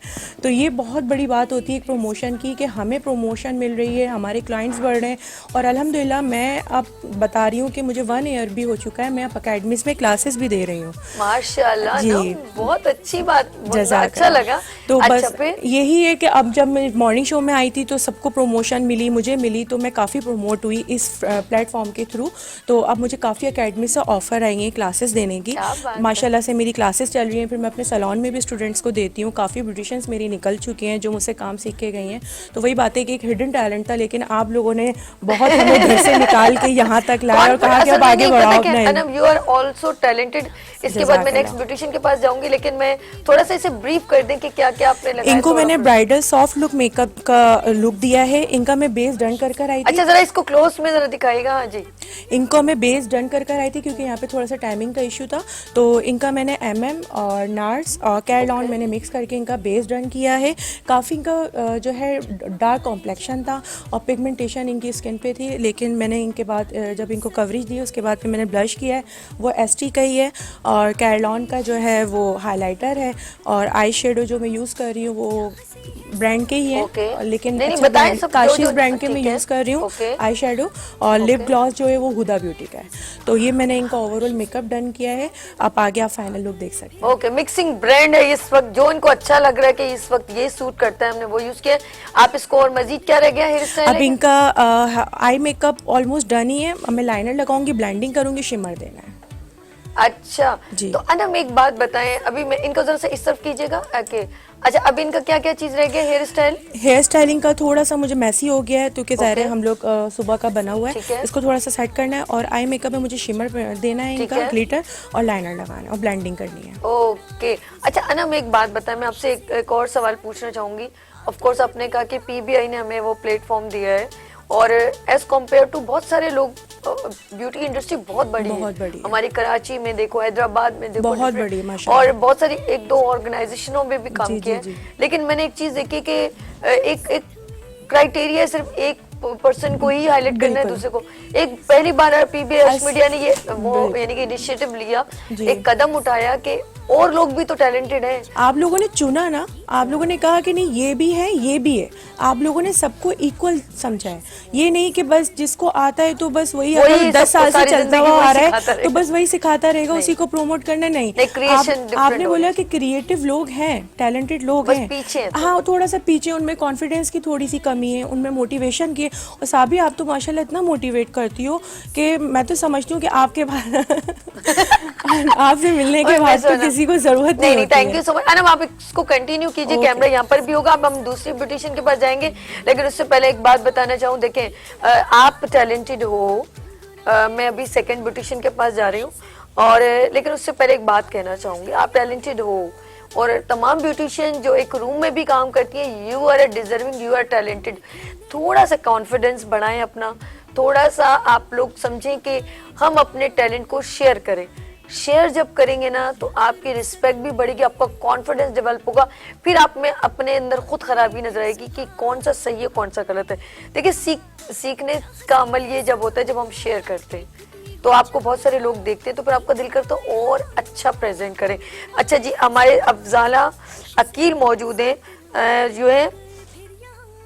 तो ये बहुत बड़ी बात होती है एक प्रमोशन की, कि हमें प्रमोशन मिल रही है, हमारे क्लाइंट्स बढ़ रहे हैं। और अल्हम्दुलिल्लाह मैं अब बता रही हूँ कि मुझे 1 ईयर भी हो चुका है, मैं अब अकेडमीज़ में क्लासेस भी दे रही हूँ। माशाल्लाह जी, बहुत अच्छी बात, अच्छा लगा। तो अच्छा, बस यही है कि अब जब मैं मॉर्निंग शो में आई थी तो सबको प्रमोशन मिली, मुझे मिली, तो मैं काफ़ी प्रमोट हुई इस प्लेटफॉर्म के थ्रू। तो अब मुझे काफ़ी अकेडमी से ऑफ़र आई हैं क्लासेस देने की, माशाल्लाह से मेरी क्लासेस चल रही हैं। फिर मैं अपने सैलून में भी स्टूडेंट्स को देती हूँ। काफ़ी ब्यूटिशियंस मेरी निकल चुकी हैं जो मुझसे काम सीख के गई हैं। तो वही बात है कि एक हिडन टैलेंट था, लेकिन आप लोगों ने बहुत हमें घर से निकाल के यहाँ तक लाया और कहा कि अब आगे बढ़ाओ। नहीं, यू आर आल्सो टैलेंटेड। इसके बाद मैं नेक्स्ट ब्यूटिशियन के पास जाऊंगी, लेकिन मैं थोड़ा सा इसे ब्रीफ कर दें कि क्या क्या आपने लगाया। इनको मैंने ब्राइडल सॉफ्ट लुक मेकअप का लुक दिया है। इनका मैं बेस डन कर आई थी। अच्छा, जरा इसको क्लोज में जरा दिखाएगा। हाँ जी, इनको मैं बेस डन कर आई थी क्योंकि यहाँ पे थोड़ा सा टाइमिंग का इशू था। तो इनका मैंने MM और नार्स और कैरलॉन मैंने मिक्स करके इनका बेस डन किया है। काफ़ी इनका जो है डार्क कॉम्प्लेक्शन था और पिगमेंटेशन इनकी स्किन पे थी, लेकिन मैंने इनके बाद जब इनको कवरेज दी उसके बाद फिर मैंने ब्लश किया है, वो ST का ही है। और कैरलॉन का जो है वो हाइलाइटर है, और आई शेडो जो मैं यूज़ कर रही हूँ वो ब्रांड के ही हैं Okay. लेकिन नहीं, अच्छा बताएं brand, सब काशिश जो ब्रांड के मैं ठीक है। यूज कर रही हूँ Okay. आई शेडो, और लिप ग्लॉस जो है वो हुदा ब्यूटी का है। तो ये मैंने इनका ओवरऑल मेकअप डन किया है, आप आगे आप फाइनल लुक देख सकते हैं। ओके, मिक्सिंग ब्रांड है इस वक्त, जो इनको अच्छा लग रहा है कि इस वक्त ये सूट करता है, हमने वो यूज किया है। आप इसको और मजीद क्या रह गया हेयर स्टाइल? अब इनका आई मेकअप ऑलमोस्ट डन ही है, अब मैं लाइनर लगाऊंगी, ब्लेंडिंग करूंगी, शिमर देना है। अच्छा जी। तो अनम एक बात बताएं, अभी मैं इनको जरा सा इस तरफ कीजिएगा। ओके, अच्छा अब इनका क्या क्या चीज रह गया हेयर स्टाइल? हेयर स्टाइलिंग का थोड़ा सा मुझे मैसी हो गया है क्योंकि ज़ाहिर है Okay. हम लोग सुबह का बना हुआ ठीक है, है। इसको थोड़ा सा सेट करना है। और आई मेकअप में मुझे शिमर देना है, ठीक इनका है। ग्लिटर और लाइनर लगाना है और ब्लेंडिंग करनी है। ओके, अच्छा अनम एक बात बताएं, मैं आपसे एक और सवाल पूछना चाहूंगी। ऑफ कोर्स आपने कहा कि पीबीआई ने हमें वो प्लेटफॉर्म दिया है, और एज कम्पेयर टू बहुत सारे लोग, ब्यूटी इंडस्ट्री बहुत बड़ी बहुत है। बड़ी है। हमारी कराची में देखो, हैदराबाद में देखो, बहुत different- बड़ी है, माशाल्लाह। और बहुत सारी एक दो ऑर्गेनाइजेशनों में भी काम जी, किया जी, है। जी। लेकिन मैंने एक चीज देखी कि एक क्राइटेरिया सिर्फ एक पर्सन को ही हाईलाइट करना है, बिल्कुल। दूसरे को। एक पहली बार पीबीएस मीडिया ने ये वो बिल्कुल। यानी कि इनिशिएटिव लिया, जी। एक कदम उठाया कि और लोग भी तो टैलेंटेड हैं। आप लोगों ने चुना ना, आप लोगों ने कहा कि नहीं ये भी है ये भी है, आप लोगों ने सबको इक्वल समझा है। ये नहीं कि बस जिसको आता है तो बस वही वही अगर 10 सबको साल से सारी चलता जिंदगी हुआ वही आ रहा सिखाता है तो रहेगा। बस वही सिखाता रहेगा, उसी को प्रमोट करना नहीं। नहीं, creation different आपने बोला होनी कि क्रिएटिव लोग हैं, टैलेंटेड लोग बस हैं, पीछे हैं हाँ थोड़ा सा पीछे, उनमें कॉन्फिडेंस की थोड़ी सी कमी है, उनमें मोटिवेशन की है। और साबी आप तो माशाल्लाह इतना मोटिवेट करती हो कि मैं तो समझती हूँ कि आपके बाद आपसे मिलने के ओए, बाद तो मैं किसी को जरूरत नहीं होती थैंक है। यू सो मच अनम, आप इसको कंटिन्यू कीजिए। Okay. कैमरा यहाँ पर भी होगा, अब हम दूसरी ब्यूटिशियन के पास जाएंगे, लेकिन उससे पहले एक बात बताना चाहूँ। देखें, आप टैलेंटेड हो, मैं अभी सेकंड ब्यूटिशियन के पास जा रही हूँ, और लेकिन उससे पहले एक बात कहना चाहूँगी। आप टैलेंटेड हो, और तमाम ब्यूटिशियन जो एक रूम में भी काम करती है, you are deserving, you are talented. थोड़ा सा कॉन्फिडेंस बढ़ाएं अपना, थोड़ा सा आप लोग समझें कि हम अपने टैलेंट को शेयर करें। शेयर जब करेंगे ना तो आपकी रिस्पेक्ट भी बढ़ेगी, आपका कॉन्फिडेंस डेवलप होगा, फिर आप में अपने अंदर खुद खराबी नजर आएगी कि कौन सा सही है कौन सा गलत है। देखिए, सीखने का अमल ये जब होता है जब हम शेयर करते हैं, तो आपको बहुत सारे लोग देखते हैं, तो फिर आपका दिल करता है और अच्छा प्रेजेंट करें। अच्छा जी, हमारे अफजाला अकील मौजूद हैं, जो है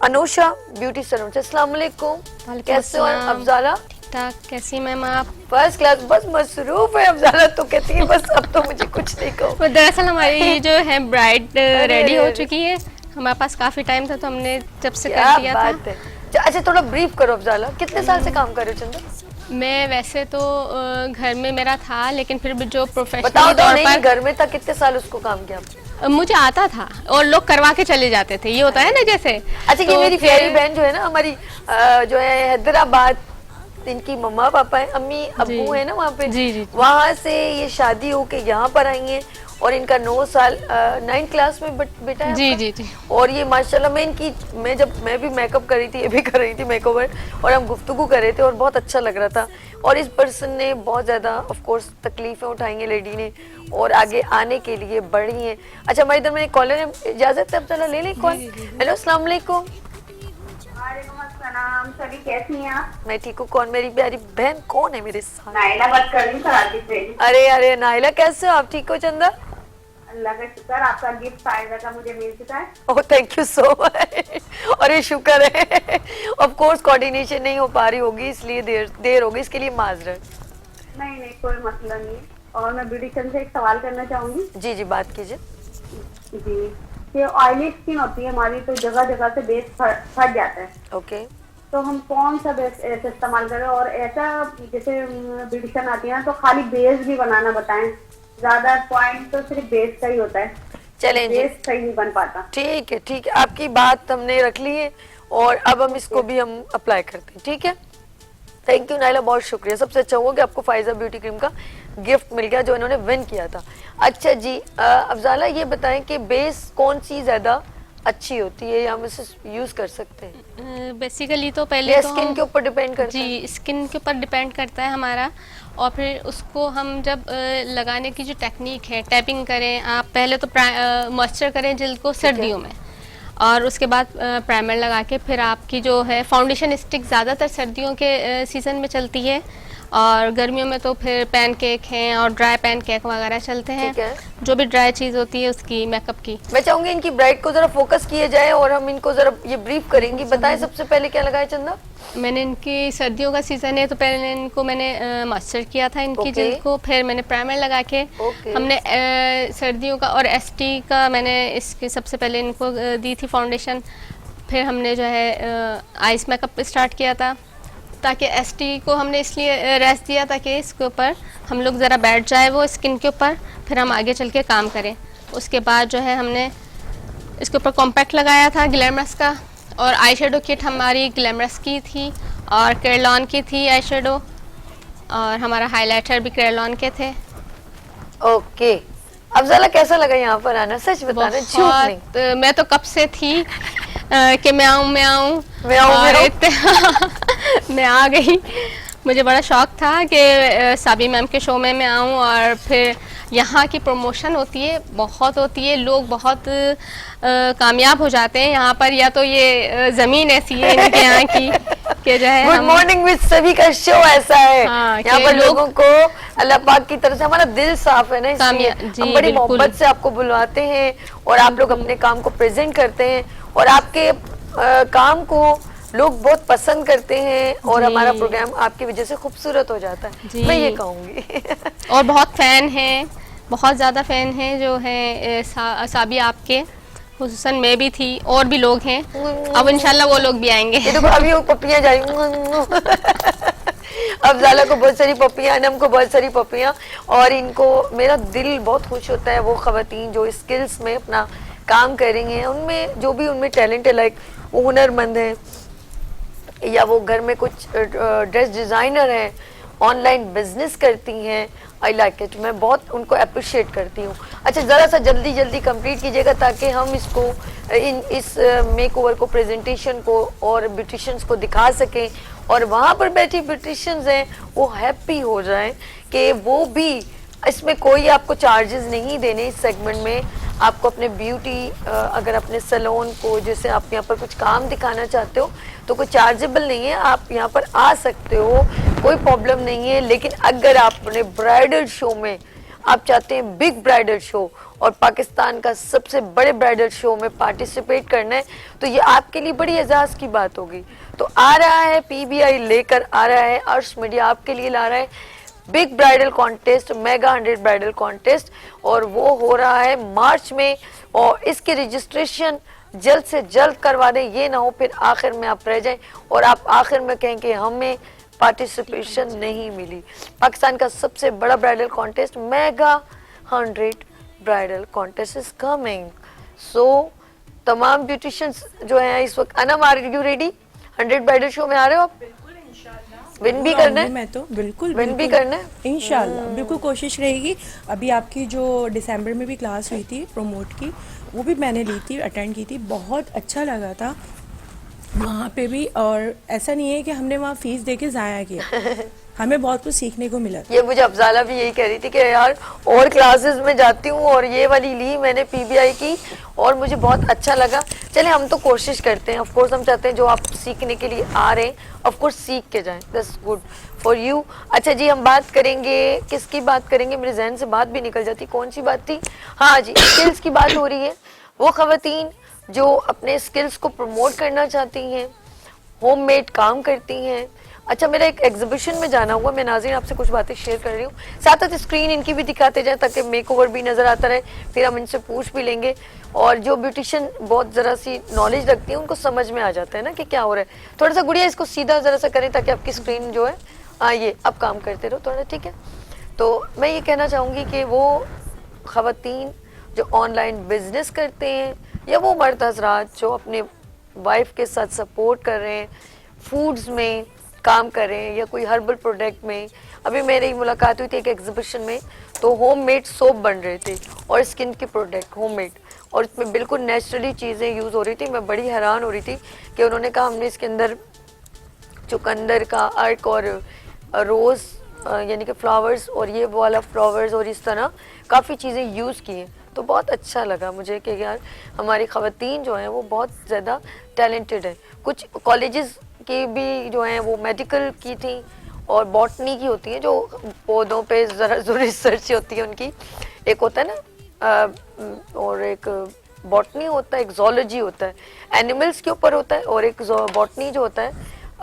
अनोशा ब्यूटी सैलून से। अस्सलाम वालेकुम, कैसे हो अफजाला? ठीक, कैसी मैम आप? फर्स्ट क्लास, बस मसरूफ है अफजाला, तो कहती है बस अब तो मुझे कुछ नहीं कहो। वो दरअसल हमारी ये जो है ब्राइड रेडी हो अरे। चुकी है, हमारे पास काफ़ी टाइम था तो हमने जब से क्या कर दिया बात था। है। अच्छा, थोड़ा ब्रीफ करो अफजाला, कितने साल से काम कर रहे हो चंदा? मैं वैसे तो घर में मेरा था, लेकिन फिर भी जो बताओ प्रोफेशनल तो, तौर नहीं पर घर में था, कितने साल उसको काम किया आपने? मुझे आता था और लोग करवा के चले जाते थे, ये होता है ना जैसे। अच्छा, ये तो मेरी फिर- प्यारी बहन जो है ना हमारी, जो है हैदराबाद, इनकी मम्मा पापा है, अम्मी अब्बू है ना वहाँ पे, जी, जी। वहाँ से ये शादी होके यहाँ पर आई है, और इनका 9 साल 9th क्लास में बेटा है जी आपका? जी जी। और ये माशाल्लाह, मैं भी मेकअप कर रही थी, ये भी कर रही थी मेकओवर, और हम गुफ्तगू कर रहे थे और बहुत अच्छा लग रहा था। और इस पर्सन ने बहुत ज़्यादा ऑफ कोर्स तकलीफ़ें उठाई हैं लेडी ने, और आगे आने के लिए बढ़ी हैं। अच्छा, हमारे इधर में कॉलर है, इजाज़त है अब्दुल्ला, ले लें कॉल? हेलो, अस्सलाम वालेकुम। वालेकुम अस्सलाम, सभी कैसी हैं आप? मैं ठीक हूँ। कौन मेरी प्यारी बहन, कौन है मेरे साथ? नाइला बात कर रही हूँ कराची से। अरे अरे नाइला, कैसे हो आप? ठीक हो चंदा? अल्लाह का शुक्र, आपका गिफ्ट फायदा का मुझे मिल चुका है। ओह, थैंक यू सो मच। और ये शुक्र है, ऑफ कोर्स कोऑर्डिनेशन नहीं हो पा रही होगी, इसलिए देर होगी, इसके लिए माजरत। नहीं नहीं, कोई मसला नहीं है। और मैं ब्यूटिशियन से एक सवाल करना चाहूंगी। जी जी, बात कीजिए। जी, ये ऑयली स्किन होती है हमारी, तो जगह जगह से बेस फट जाता है, ओके, तो हम कौन सा बेस ऐसे इस्तेमाल करें? और ऐसा जैसे ब्यूटिशियन आती है ना, तो खाली बेस भी बनाना बताएं, ज्यादा पॉइंट तो सिर्फ बेस का ही होता है, चलें जी, बेस सही नहीं बन पाता। ठीक है ठीक है, आपकी बात हमने रख ली है, और अब हम इसको भी हम अप्लाई करते हैं, ठीक है। थैंक यू नाइला, बहुत शुक्रिया। सबसे अच्छा हुआ कि आपको फाइजा ब्यूटी क्रीम का गिफ्ट मिल गया जो इन्होंने विन किया था। अच्छा जी, अफजाला ये बताएं कि बेस कौन सी ज्यादा अच्छी होती है या हम इसे यूज कर सकते हैं? बेसिकली तो पहले ये तो स्किन हम- के ऊपर डिपेंड करता है? जी, स्किन के ऊपर डिपेंड करता है हमारा, और फिर उसको हम जब लगाने की जो टेक्निक है, टैपिंग करें आप, पहले तो मॉइस्चर करें जिल्द को सर्दियों में, और उसके बाद प्राइमर लगा के फिर आपकी जो है फाउंडेशन स्टिक ज़्यादातर सर्दियों के सीज़न में चलती है, और गर्मियों में तो फिर पैन केक हैं और ड्राई पैन केक वगैरह चलते हैं। ठीक है। जो भी ड्राई चीज़ होती है उसकी मेकअप की। मैं चाहूंगी इनकी ब्राइड को जरा फोकस किया जाए और हम इनको जरा ये ब्रीफ करेंगी। बताएं सबसे पहले क्या लगाया चंदा? मैंने इनकी सर्दियों का सीज़न है तो पहले इनको मैंने मॉइस्चर किया था इनकी ओके। जिल्द को, फिर मैंने प्राइमर लगा के ओके। हमने सर्दियों का और एसटी का मैंने इसके सबसे पहले इनको दी थी फाउंडेशन। फिर हमने जो है आइस मेकअप स्टार्ट किया था, ताकि एसटी को हमने इसलिए रेस्ट दिया ताकि इसके ऊपर हम लोग ज़रा बैठ जाए वो स्किन के ऊपर, फिर हम आगे चल के काम करें। उसके बाद जो है हमने इसके ऊपर कॉम्पैक्ट लगाया था ग्लैमरस का, और आई शेडो किट हमारी ग्लैमरस की थी और क्रेलॉन की थी आई शेडो, और हमारा हाइलाइटर भी क्रेलॉन के थे। ओके, अफजाला कैसा लगा यहाँ पर आना? सच बताना, झूठ नहीं। बहुत मैं तो कब से थी कि मैं आऊँ मैं आऊँ, और मैं आऊँ। मैं आ गई। मुझे बड़ा शौक था कि साबी मैम के शो में मैं आऊँ, और फिर यहाँ की प्रमोशन होती है, बहुत होती है, लोग बहुत कामयाब हो जाते हैं यहाँ पर। या तो ये ज़मीन ऐसी है इनके यहाँ की कि जो है गुड मॉर्निंग विद सभी का शो ऐसा है। हाँ, यहाँ कि पर लोग- लोगों को अल्लाह पाक की तरफ से हमारा दिल साफ है ना, इसलिए जी, हम बड़ी बिल्कुल। मोहब्बत से आपको बुलवाते हैं और आप लोग अपने काम को प्रेजेंट करते हैं और आपके काम को लोग बहुत पसंद करते हैं और जी। हमारा प्रोग्राम आपकी वजह से खूबसूरत हो जाता है। जी। मैं ये कहूँगी। और बहुत फ़ैन हैं, बहुत ज़्यादा फ़ैन हैं जो हैं साबी आपके, खुसूसन मैं भी थी और भी लोग हैं। अब इंशाल्लाह वो लोग भी आएंगे। ये देखो अभी वो पपियाँ जा रही। अफजाला को बहुत सारी पपियाँ, अनम को बहुत सारी पपियाँ, और इनको मेरा दिल बहुत खुश होता है वो खवातीन जो स्किल्स में अपना काम कर रही हैं, उनमें जो भी उनमें टैलेंट है, लाइक वो हुनरमंद है या वो घर में कुछ ड्रेस डिज़ाइनर हैं, ऑनलाइन बिजनेस करती हैं। आई लाइक इट, मैं बहुत उनको अप्रिशिएट करती हूँ। अच्छा, ज़रा सा जल्दी जल्दी कंप्लीट कीजिएगा ताकि हम इसको इस मेकओवर को, प्रेजेंटेशन को और ब्यूटिशियंस को दिखा सकें और वहाँ पर बैठी ब्यूटिशियंस हैं वो हैप्पी हो जाएं कि वो भी, इसमें कोई आपको चार्जेस नहीं देने इस सेगमेंट में। आपको अपने ब्यूटी अगर अपने सैलून को, जैसे आप यहाँ पर कुछ काम दिखाना चाहते हो तो कोई चार्जेबल नहीं है, आप यहाँ पर आ सकते हो, कोई प्रॉब्लम नहीं है। लेकिन अगर आप अपने ब्राइडल शो में आप चाहते हैं बिग ब्राइडल शो और पाकिस्तान का सबसे बड़े ब्राइडल शो में पार्टिसिपेट करना है तो ये आपके लिए बड़ी एजाज़ की बात होगी। तो आ रहा है पीबीआई लेकर आ रहा है, अर्श मीडिया आपके लिए ला रहा है big bridal contest, mega 100 bridal contest, और वो हो रहा है मार्च में। और इसके रजिस्ट्रेशन जल्द से जल्द करवा दें, ये ना हो फिर आखिर में आप रह जाएं और आप आखिर में कहें कि हमें पार्टिसिपेशन नहीं मिली। पाकिस्तान का सबसे बड़ा bridal contest, mega 100 bridal contest is coming. So तमाम ब्यूटिशियंस जो हैं इस वक्त, Anam are you ready? 100 bridal show में आ रहे हो आप? विन भी करना है? मैं तो बिल्कुल विन भी बिल्कुल। करना है इंशाल्लाह बिल्कुल कोशिश रहेगी। अभी आपकी जो दिसंबर में भी क्लास हुई थी प्रमोट की, वो भी मैंने ली थी, अटेंड की थी, बहुत अच्छा लगा था वहाँ पे भी। और ऐसा नहीं है कि हमने वहाँ फीस दे के ज़ाया किया, हमें बहुत कुछ सीखने को मिला। ये मुझे अफजाला भी यही कह रही थी कि यार और क्लासेस में जाती हूँ और ये वाली ली मैंने पीबीआई की और मुझे बहुत अच्छा लगा। चले हम तो कोशिश करते हैं, ऑफ कोर्स हम चाहते हैं जो आप सीखने के लिए आ रहे हैं ऑफ कोर्स सीख के जाएं, दैट्स गुड फॉर यू। अच्छा जी, हम बात करेंगे, किसकी बात करेंगे? मेरे जहन से बात भी निकल जाती, कौन सी बात थी? हाँ जी, स्किल्स की बात हो रही है। वो खवातीन जो अपने स्किल्स को प्रमोट करना चाहती हैं, होममेड काम करती हैं। अच्छा, मेरा एक एग्जीबिशन में जाना हुआ, मैं नाज़रीन आपसे कुछ बातें शेयर कर रही हूँ, साथ साथ स्क्रीन इनकी भी दिखाते जाएं ताकि मेकओवर भी नज़र आता रहे, फिर हम इनसे पूछ भी लेंगे। और जो ब्यूटिशियन बहुत ज़रा सी नॉलेज रखती है उनको समझ में आ जाता है ना कि क्या हो रहा है। थोड़ा सा गुड़िया इसको सीधा ज़रा सा करें ताकि आपकी स्क्रीन जो है ये अब काम करते रहो थोड़ा, ठीक है? तो मैं ये कहना चाहूँगी कि वो खवातीन जो ऑनलाइन बिजनेस करते हैं या वो मर्द हजरात जो अपने वाइफ के साथ सपोर्ट कर रहे हैं, फूड्स में काम कर रहे हैं या कोई हर्बल प्रोडक्ट में। अभी मेरी मुलाकात हुई थी एक एग्जीबिशन में, तो होममेड सोप बन रहे थे और स्किन के प्रोडक्ट होममेड, और इसमें बिल्कुल नेचुरली चीज़ें यूज़ हो रही थी। मैं बड़ी हैरान हो रही थी कि उन्होंने कहा हमने इसके अंदर चुकंदर का अर्क और रोज़ यानी कि फ्लावर्स और ये वाला फ्लावर्स और इस तरह काफ़ी चीज़ें यूज़ की हैं। तो बहुत अच्छा लगा मुझे कि यार हमारी ख़वातीन जो हैं वो बहुत ज़्यादा टैलेंटेड हैं। कुछ कॉलेजेस की भी जो हैं वो मेडिकल की थी और बॉटनी की होती है, जो पौधों पे जरा जो रिसर्च होती है उनकी, एक होता है ना और एक बॉटनी होता है, एक जोलॉजी होता है, एनिमल्स के ऊपर होता है, और एक बॉटनी जो होता है,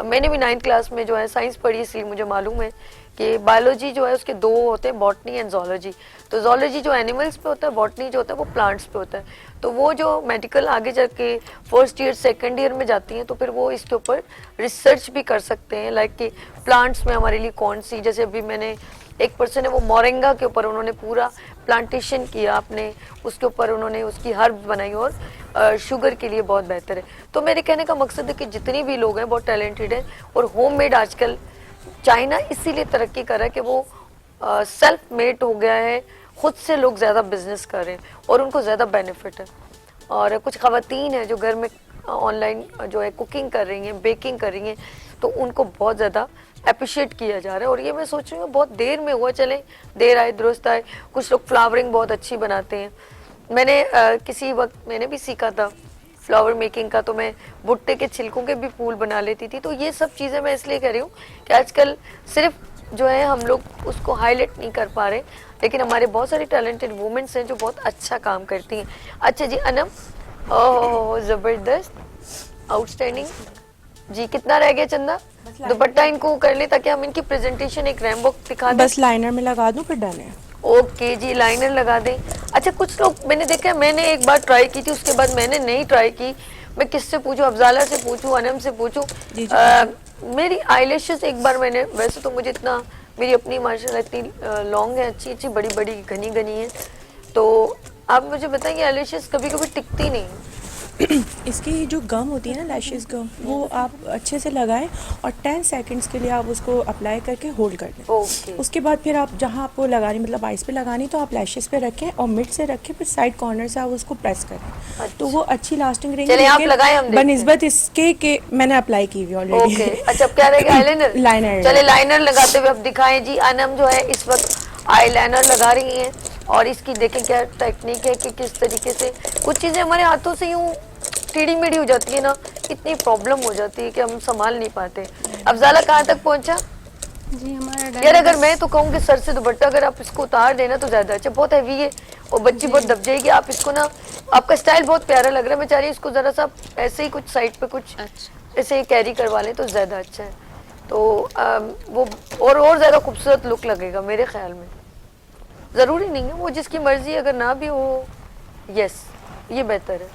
मैंने भी 9th क्लास में जो है साइंस पढ़ी, इसलिए मुझे मालूम है कि बायोलॉजी जो है उसके दो होते हैं, बॉटनी एंड जोलॉजी। तो जोलॉजी जो एनिमल्स पे होता है, बॉटनी जो होता है वो प्लांट्स पे होता है। तो वो जो मेडिकल आगे जाके फर्स्ट ईयर सेकंड ईयर में जाती हैं तो फिर वो इसके ऊपर रिसर्च भी कर सकते हैं, लाइक कि प्लांट्स में हमारे लिए कौन सी, जैसे अभी मैंने एक पर्सन है वो मोरिंगा के ऊपर उन्होंने पूरा प्लांटेशन किया अपने, उसके ऊपर उन्होंने उसकी हर्ब बनाई और शुगर के लिए बहुत बेहतर है। तो मेरे कहने का मकसद है कि जितनी भी लोग हैं बहुत टैलेंटेड हैं, और होममेड आजकल चाइना इसीलिए तरक्की कर रहा है कि वो सेल्फ मेड हो गया है, खुद से लोग ज़्यादा बिजनेस कर रहे हैं और उनको ज़्यादा बेनिफिट है। और कुछ ख़वातीन हैं जो घर में ऑनलाइन जो है कुकिंग कर रही हैं, बेकिंग कर रही हैं, तो उनको बहुत ज़्यादा अप्रिशिएट किया जा रहा है। और ये मैं सोच रही हूँ बहुत देर में हुआ, चले देर आए दुरुस्त आए। कुछ लोग फ्लावरिंग बहुत अच्छी बनाते हैं, मैंने किसी वक्त मैंने भी सीखा था फ्लावर मेकिंग का, तो मैं भुट्टे के छिलकों के भी फूल बना लेती थी। तो ये सब चीज़ें मैं इसलिए कह रही हूँ कि आजकल सिर्फ जो है हम लोग उसको हाईलाइट नहीं कर पा रहे, लेकिन हमारे बहुत सारी टैलेंटेड वुमेन्स हैं जो बहुत अच्छा काम करती हैं। अच्छा जी अनम, ओह ज़बरदस्त, आउटस्टैंडिंग जी। कितना रह गया चंदा? दुपट्टा इनको कर ले ताकि हम इनकी प्रेजेंटेशन एक रैम्बो दिखा दें। बस लाइनर में लगा दूं फिर डन है। ओके जी, लाइनर लगा दें। अच्छा कुछ लोग मैंने देखा है, मैंने एक बार ट्राई की थी, उसके बाद मैंने नहीं ट्राई की। मैं किससे पूछूं, अफजाला से पूछूं, अनम से पूछूं? मेरी आईलैशेस एक बार मैंने, वैसे तो मुझे इतना, मेरी अपनी माशाल्लाह इतनी लॉन्ग है, अच्छी अच्छी बड़ी बड़ी घनी घनी है, तो आप मुझे बताएंगे आईलैशेस कभी कभी टिकती नहीं है। इसकी जो गम होती है ना, लैशेस गम, वो आप अच्छे से लगाएं और 10 सेकंड्स के लिए आप उसको अप्लाई करके होल्ड कर दें। ओके। उसके बाद फिर आप जहाँ आपको लगानी, मतलब आइस पे लगानी, तो आप लैशेस पे रखें और मिड से रखें, फिर साइड कॉर्नर से आप उसको प्रेस करें। तो वो अच्छी लास्टिंग रहेगी। चलिए आप लगाएं, हम देखते हैं। बनिस्बत इसके कि मैंने अप्लाई की हुई ऑलरेडी। ओके अच्छा, अब क्या रहेगा? आईलाइनर। लाइनर। चले लाइनर लगाते हुए अब दिखाएं जी। अनम जो है इस वक्त आईलाइनर लगा रही हैं, और इसकी देखें क्या टेक्निक है कि किस तरीके से कुछ चीज़ें हमारे हाथों से यूँ टेढ़ी मेढ़ी हो जाती है ना, इतनी प्रॉब्लम हो जाती है कि हम संभाल नहीं पाते। अफजाला कहाँ तक पहुँचा? जी हमारा यार अगर मैं तो कहूँ कि सर से दुपट्टा अगर आप इसको उतार देना तो ज्यादा अच्छा, बहुत हैवी है और बच्ची बहुत दब जाएगी। आप इसको ना, आपका स्टाइल बहुत प्यारा लग रहा है, मैं चाह रही हूँ इसको जरा सा ऐसे ही कुछ साइड पे कुछ ऐसे कैरी करवा लें तो ज्यादा अच्छा है। तो वो और ज्यादा खूबसूरत लुक लगेगा मेरे ख्याल में। जरूरी नहीं है, वो जिसकी मर्जी, अगर ना भी हो, यस ये बेहतर है।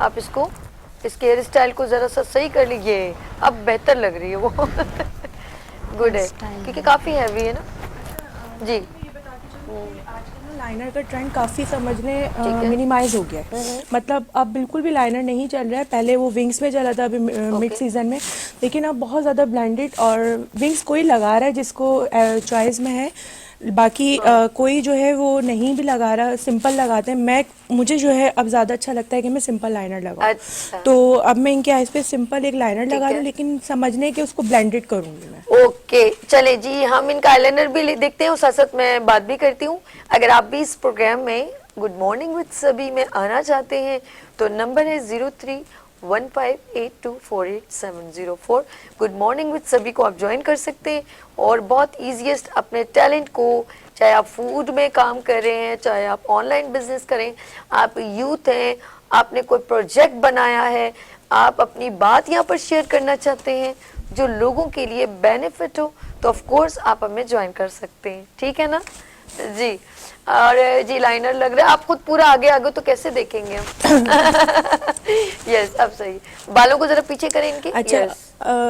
आप इसको, इसके हेयर स्टाइल को जरा सा सही कर लीजिए, अब बेहतर लग रही है वो। गुड है क्योंकि काफी हैवी है ना जी। आजकल लाइनर का ट्रेंड काफ़ी समझने मिनिमाइज हो गया है। मतलब अब बिल्कुल भी लाइनर नहीं चल रहा है। पहले वो विंग्स में चला था अभी मिड सीजन में, लेकिन अब बहुत ज़्यादा ब्लेंडेड, और विंग्स कोई लगा रहा है जिसको चॉइस में है, बाकी कोई जो है वो नहीं भी लगा रहा, सिंपल लगाते हैं। मुझे जो है अब ज़्यादा अच्छा लगता है कि मैं सिंपल लाइनर लगाऊं। अच्छा। तो अब मैं इनके आइज पे सिंपल एक लाइनर लगा लूँ, लेकिन समझने के उसको ब्लेंडेड करूँगी मैं। ओके चले जी, हम इनका आईलाइनर भी देखते हैं और साथ साथ मैं बात भी करती हूँ। अगर आप भी इस प्रोग्राम में गुड मॉर्निंग विद सभी में आना चाहते हैं तो नंबर है 031582480704। गुड मॉर्निंग विद सभी को आप ज्वाइन कर सकते हैं और बहुत ईजीएस्ट अपने टैलेंट को, चाहे आप फूड में काम कर रहे हैं, चाहे आप ऑनलाइन बिजनेस करें, आप यूथ हैं, आपने कोई प्रोजेक्ट बनाया है, आप अपनी बात यहाँ पर शेयर करना चाहते हैं जो लोगों के लिए बेनिफिट हो, तो ऑफ कोर्स आप हमें ज्वाइन कर सकते हैं। ठीक है ना जी? और जी लाइनर लग रहा है, आप खुद पूरा आगे आगे तो कैसे देखेंगे हम? यस अब सही, बालों को जरा पीछे करें इनके। अच्छा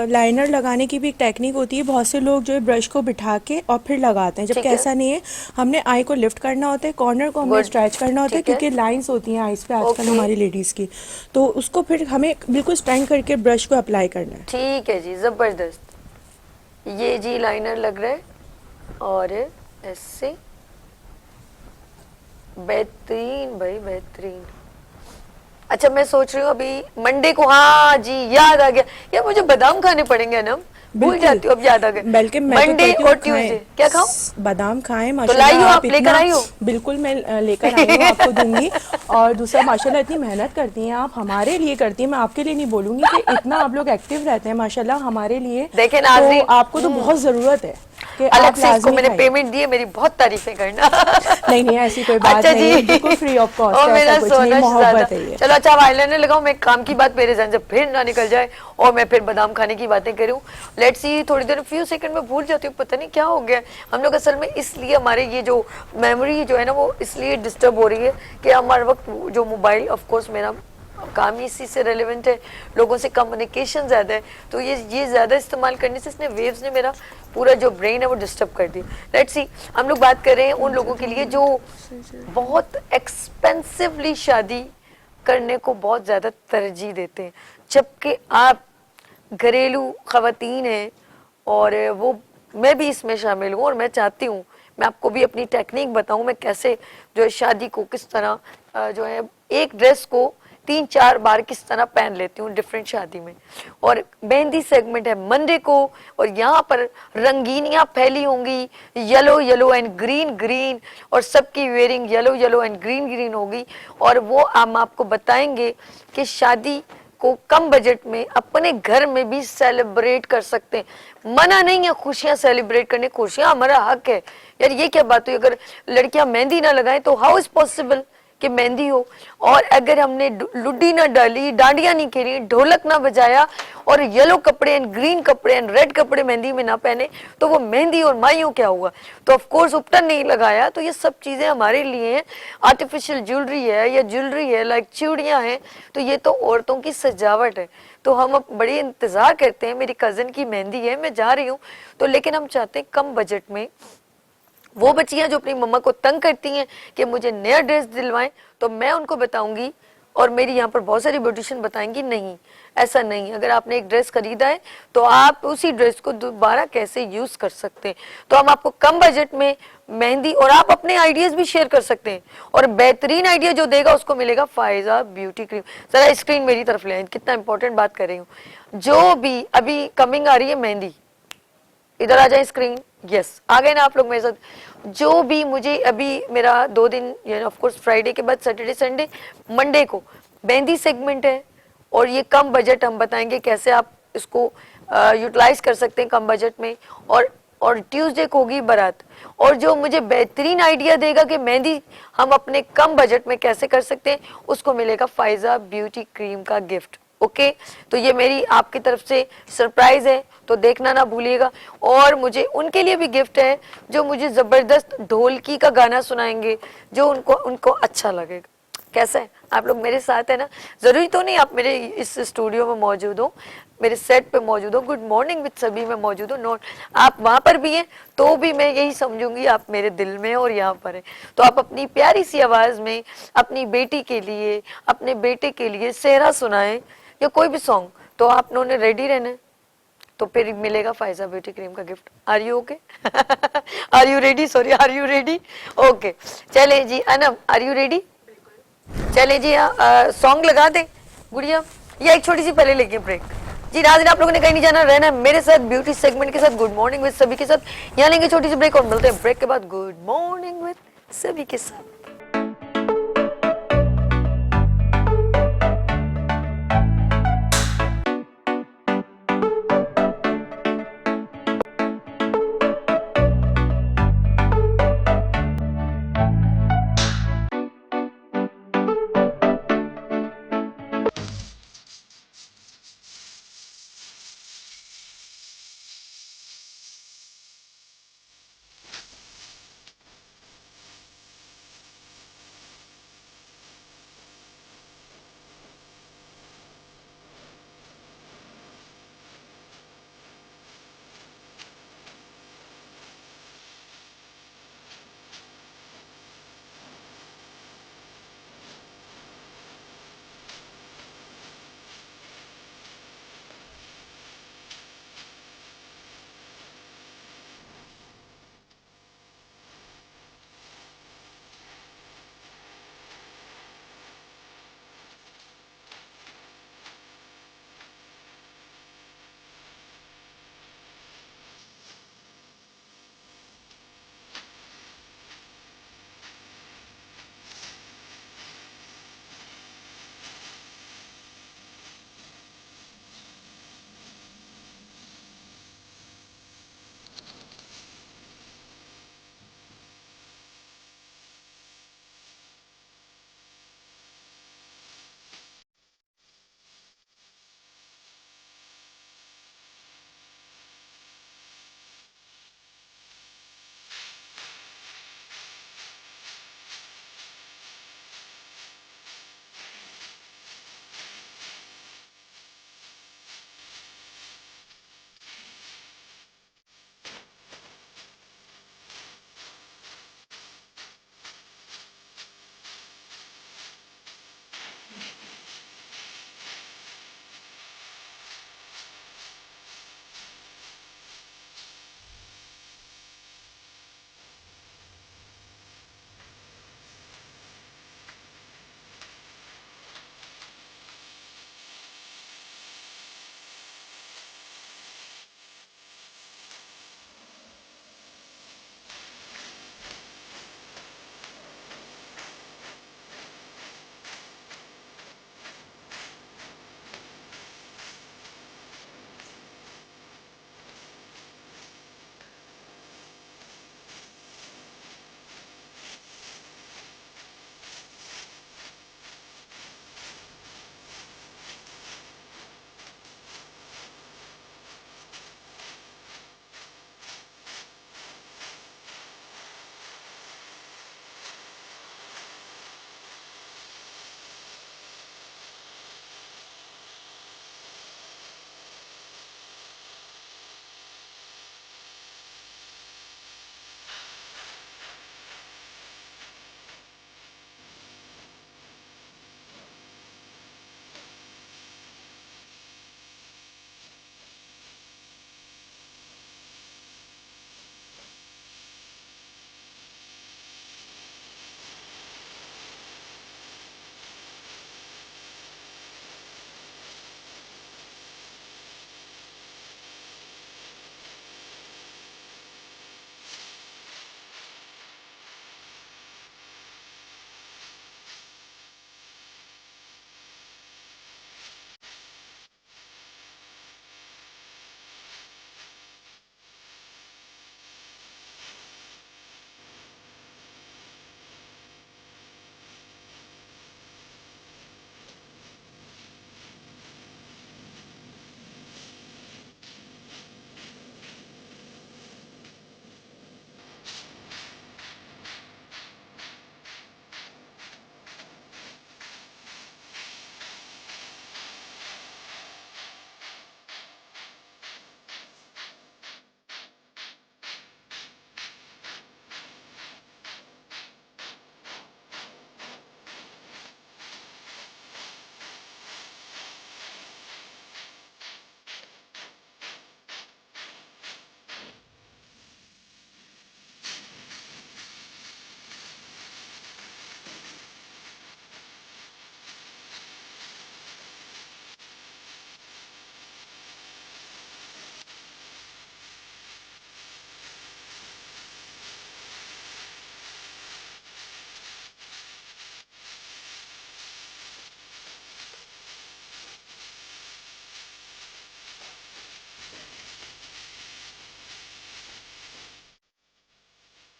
लाइनर लगाने की भी एक टेक्निक होती है। बहुत से लोग जो है ब्रश को बिठा के और फिर लगाते हैं, जबकि ऐसा नहीं है। हमने आई को लिफ्ट करना होता है, कॉर्नर को हमें स्ट्रेच करना होता है, क्योंकि लाइंस होती हैं आईज पे आजकल हमारी लेडीज की, तो उसको फिर हमें बिल्कुल स्ट्रेंथ करके ब्रश को अप्लाई करना है। ठीक है जी, जबरदस्त। ये जी लाइनर लग रहा है और ऐसे बेहतरीन भाई बेहतरीन। अच्छा मैं सोच रही हूँ अभी मंडे को, हाँ जी याद आ गया यार, मुझे बादाम खाने पड़ेंगे ना, भूल जाती हूँ, अब याद आ गए। बल्कि मैं तो मंडे कहती हूँ और ट्यूसडे क्या खाऊं? बादाम खाएं तो माशाल्लाह। लाई हो आप, इतना लेकर आई हो? बिल्कुल मैं लेकर आई हूँ, आपको दूंगी। और दूसरा माशाल्लाह इतनी मेहनत करती हैं आप, हमारे लिए करती हैं, मैं आपके लिए नहीं बोलूँगी कि इतना आप लोग एक्टिव रहते हैं माशाल्लाह हमारे लिए। देखें तो नाज़रीन, आपको तो बहुत ज़रूरत है कि अलग आप से इसको लाजमी मैंने खाएं। पेमेंट दी है, मेरी बहुत तारीफें करना। नहीं नहीं, ऐसी कोई बात अच्छा नहीं जी, है, बिल्कुल फ्री ऑफ कॉस्ट ओ है, ऐसा मेरा कुछ नहीं, सोना शहजादा। मोहब्बत है ये। चलो अच्छा, अब आईलाइनर लगाओ, मैं काम की बात मेरे जहन से फिर ना निकल जाए और मैं फिर बादाम खाने की बातें करूं। लेट्स सी, थोड़ी देर फ्यू सेकंड में भूल जाती हूँ, पता नहीं क्या हो गया हम लोग असल में। इसलिए हमारे ये जो मेमोरी जो है ना वो इसलिए डिस्टर्ब हो रही है कि हमारे वक्त जो मोबाइल, ऑफ कोर्स मेरा काम ही इसी से रेलेवेंट है, लोगों से कम्युनिकेशन ज़्यादा है, तो ये ज़्यादा इस्तेमाल करने से इसने वेव्स ने मेरा पूरा जो ब्रेन है वो डिस्टर्ब कर दी। लेट्स सी, हम लोग बात कर रहे हैं उन लोगों के लिए जो बहुत एक्सपेंसिवली शादी करने को बहुत ज़्यादा तरजीह देते हैं, जबकि आप घरेलू खवातीन हैं और वो, मैं भी इसमें शामिल हूँ और मैं चाहती हूँ मैं आपको भी अपनी टेक्निक बताऊँ मैं कैसे जो है शादी को किस तरह जो है एक ड्रेस को 3-4 बार किस तरह पहन लेती हूँ डिफरेंट शादी में। और मेहंदी सेगमेंट है मंडे को, और यहाँ पर रंगीनियाँ फैली होंगी, yellow yellow and green green, और सबकी wearing yellow yellow and green green होगी। और वो हम आपको बताएंगे कि शादी को कम बजट में अपने घर में भी सेलिब्रेट कर सकते हैं। मना नहीं है खुशियां सेलिब्रेट करने, खुशियां हमारा हक है यार, ये क्या बात हुई? अगर लड़कियां मेहंदी ना लगाएं तो हाउ इज पॉसिबल कि मेहंदी हो? और अगर हमने लुड्डी ना डाली, डांडियां नहीं खेली, ढोलक ना बजाया और येलो कपड़े एंड ग्रीन कपड़े एंड रेड कपड़े मेहंदी में ना पहने तो वो मेहंदी और माइयों क्या हुआ? तो ऑफ कोर्स उपटन नहीं लगाया, तो ये सब चीजें हमारे लिए हैं। आर्टिफिशियल ज्वेलरी है या ज्वेलरी है लाइक चूड़ियां हैं, तो ये तो औरतों की सजावट है। तो हम अब बड़ी इंतजार करते हैं, मेरी कजन की मेहंदी है, मैं जा रही हूँ, तो लेकिन हम चाहते हैं कम बजट में वो बच्चियां जो अपनी मम्मा को तंग करती हैं कि मुझे नया ड्रेस दिलवाएं, तो मैं उनको बताऊंगी और मेरी यहाँ पर बहुत सारी ब्यूटिशियन बताएंगी नहीं, ऐसा नहीं। अगर आपने एक ड्रेस खरीदा है तो आप उसी ड्रेस को दोबारा कैसे यूज कर सकते हैं। तो हम आपको कम बजट में मेहंदी, और आप अपने आइडियाज भी शेयर कर सकते हैं, और बेहतरीन आइडिया जो देगा उसको मिलेगा फायजा ब्यूटी क्रीम। जरा स्क्रीन मेरी तरफ ले, कितना इंपॉर्टेंट बात कर रही हूँ। जो भी अभी कमिंग आ रही है मेहंदी, इधर आ जाए स्क्रीन, यस आ गए ना आप लोग मेरे साथ। जो भी मुझे अभी मेरा 2 दिन यानी ऑफ कोर्स फ्राइडे के बाद सैटरडे संडे, मंडे को मेहंदी सेगमेंट है, और ये कम बजट हम बताएंगे कैसे आप इसको यूटिलाइज कर सकते हैं कम बजट में। और ट्यूसडे को होगी बारात, और जो मुझे बेहतरीन आइडिया देगा कि मेहंदी हम अपने कम बजट में कैसे कर सकते हैं, उसको मिलेगा फायजा ब्यूटी क्रीम का गिफ्ट। ओके, तो ये मेरी आपकी तरफ से सरप्राइज है, तो देखना ना भूलिएगा। और मुझे उनके लिए भी गिफ्ट है जो मुझे जबरदस्त ढोलकी का गाना सुनाएंगे, जो उनको उनको अच्छा लगेगा। कैसा है? आप लोग मेरे साथ है ना? जरूरी तो नहीं आप मेरे इस स्टूडियो में मौजूद हो, मेरे सेट पे मौजूद हो, गुड मॉर्निंग विद सभी में मौजूद हो, नोट आप वहां पर भी हैं तो भी मैं यही समझूंगी आप मेरे दिल में और यहाँ पर हैं। तो आप अपनी प्यारी सी आवाज में अपनी बेटी के लिए, अपने बेटे के लिए सेहरा सुनाएं या कोई भी सॉन्ग, तो आप लोगों ने रेडी रहना है, तो फिर मिलेगा फायजा ब्यूटी क्रीम का gift. Are you okay? Are you ready? Sorry, are you ready? Okay, चले जी अनम, आर यू रेडी? चले जी, सॉन्ग लगा दें गुड़िया, या एक छोटी सी पहले लेंगे ब्रेक? जी नाज़रीन, आप लोगों ने कहीं नहीं जाना, रहना है मेरे साथ ब्यूटी सेगमेंट के साथ, गुड मॉर्निंग विद सभी के साथ। यहाँ लेंगे छोटी सी ब्रेक और मिलते हैं ब्रेक के बाद गुड मॉर्निंग विद सभी के साथ।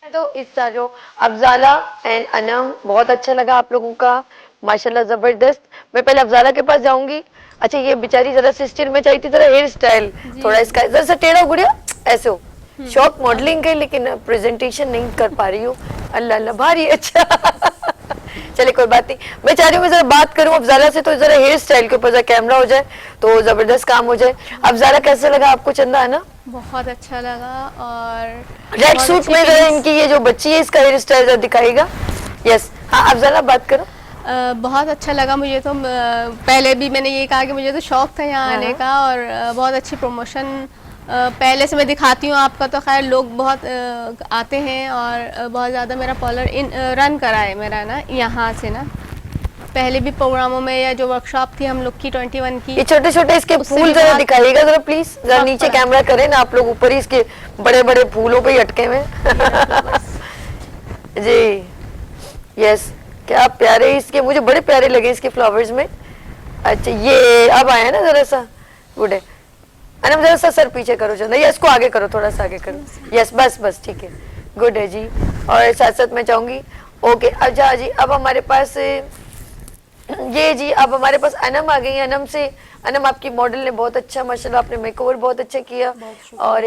तो इस साल जो अफजाला एंड अनम बहुत अच्छा लगा आप लोगों का, माशाल्लाह जबरदस्त। मैं पहले अफजाला के पास जाऊंगी। अच्छा ये बेचारी जरा सी स्टिल में चाहिए थी, जरा हेयर स्टाइल थोड़ा इसका जरा सा टेढ़ा हो गुड़िया, ऐसे हो। शौक मॉडलिंग के, लेकिन प्रेजेंटेशन नहीं कर पा रही हूँ। अल्लाह अल्लाह भारी अच्छा चले कोई बात नहीं। मैं चाह रही हूँ मैं जरा बात करूँ अफजाला से, तो जरा हेयर स्टाइल के ऊपर जरा कैमरा हो जाए तो जबरदस्त काम हो जाए। अफजाला कैसे लगा आपको चंदा, है ना? बहुत अच्छा लगा। और रेड बहुत सूट अच्छी में जरा pins- इनकी ये जो बच्ची है इसका हेयर स्टाइल जरा दिखाएगा। यस हाँ अफजाला बात करो। बहुत अच्छा लगा मुझे तो। पहले भी मैंने ये कहा कि मुझे तो शौक था यहाँ आने का, और बहुत अच्छी प्रमोशन पहले से मैं दिखाती हूँ आपका, तो खैर लोग बहुत आते हैं, और बहुत ज़्यादा मेरा पार्लर रन करा है मेरा ना यहाँ से ना। पहले भी प्रोग्रामों में या जो वर्कशॉप थी हम लोग की 21 की, ये छोटे छोटे इसके उससे फूल भी जरा बहुत- दिखाइएगा जरा प्लीज, जरा बहुत नीचे बड़ा। कैमरा करें ना आप लोग, ऊपर ही इसके बड़े बड़े फूलों पे ही अटके हुए जी। यस क्या प्यारे इसके, मुझे बड़े प्यारे लगे इसके फ्लावर्स में। अच्छा ये अब आया ना जरा सा, गुड है। अनम जरा सा सर पीछे करो चंदा, या इसको आगे करो, थोड़ा सा आगे करो। यस बस बस ठीक है, गुड है जी। और साथ साथ मैं चाहूंगी ओके। अच्छा जी अब हमारे पास ये जी, अब हमारे पास अनम आ गई है। अनम से, अनम आपकी मॉडल ने बहुत अच्छा माशाल्लाह, आपने मेकओवर बहुत अच्छा किया, और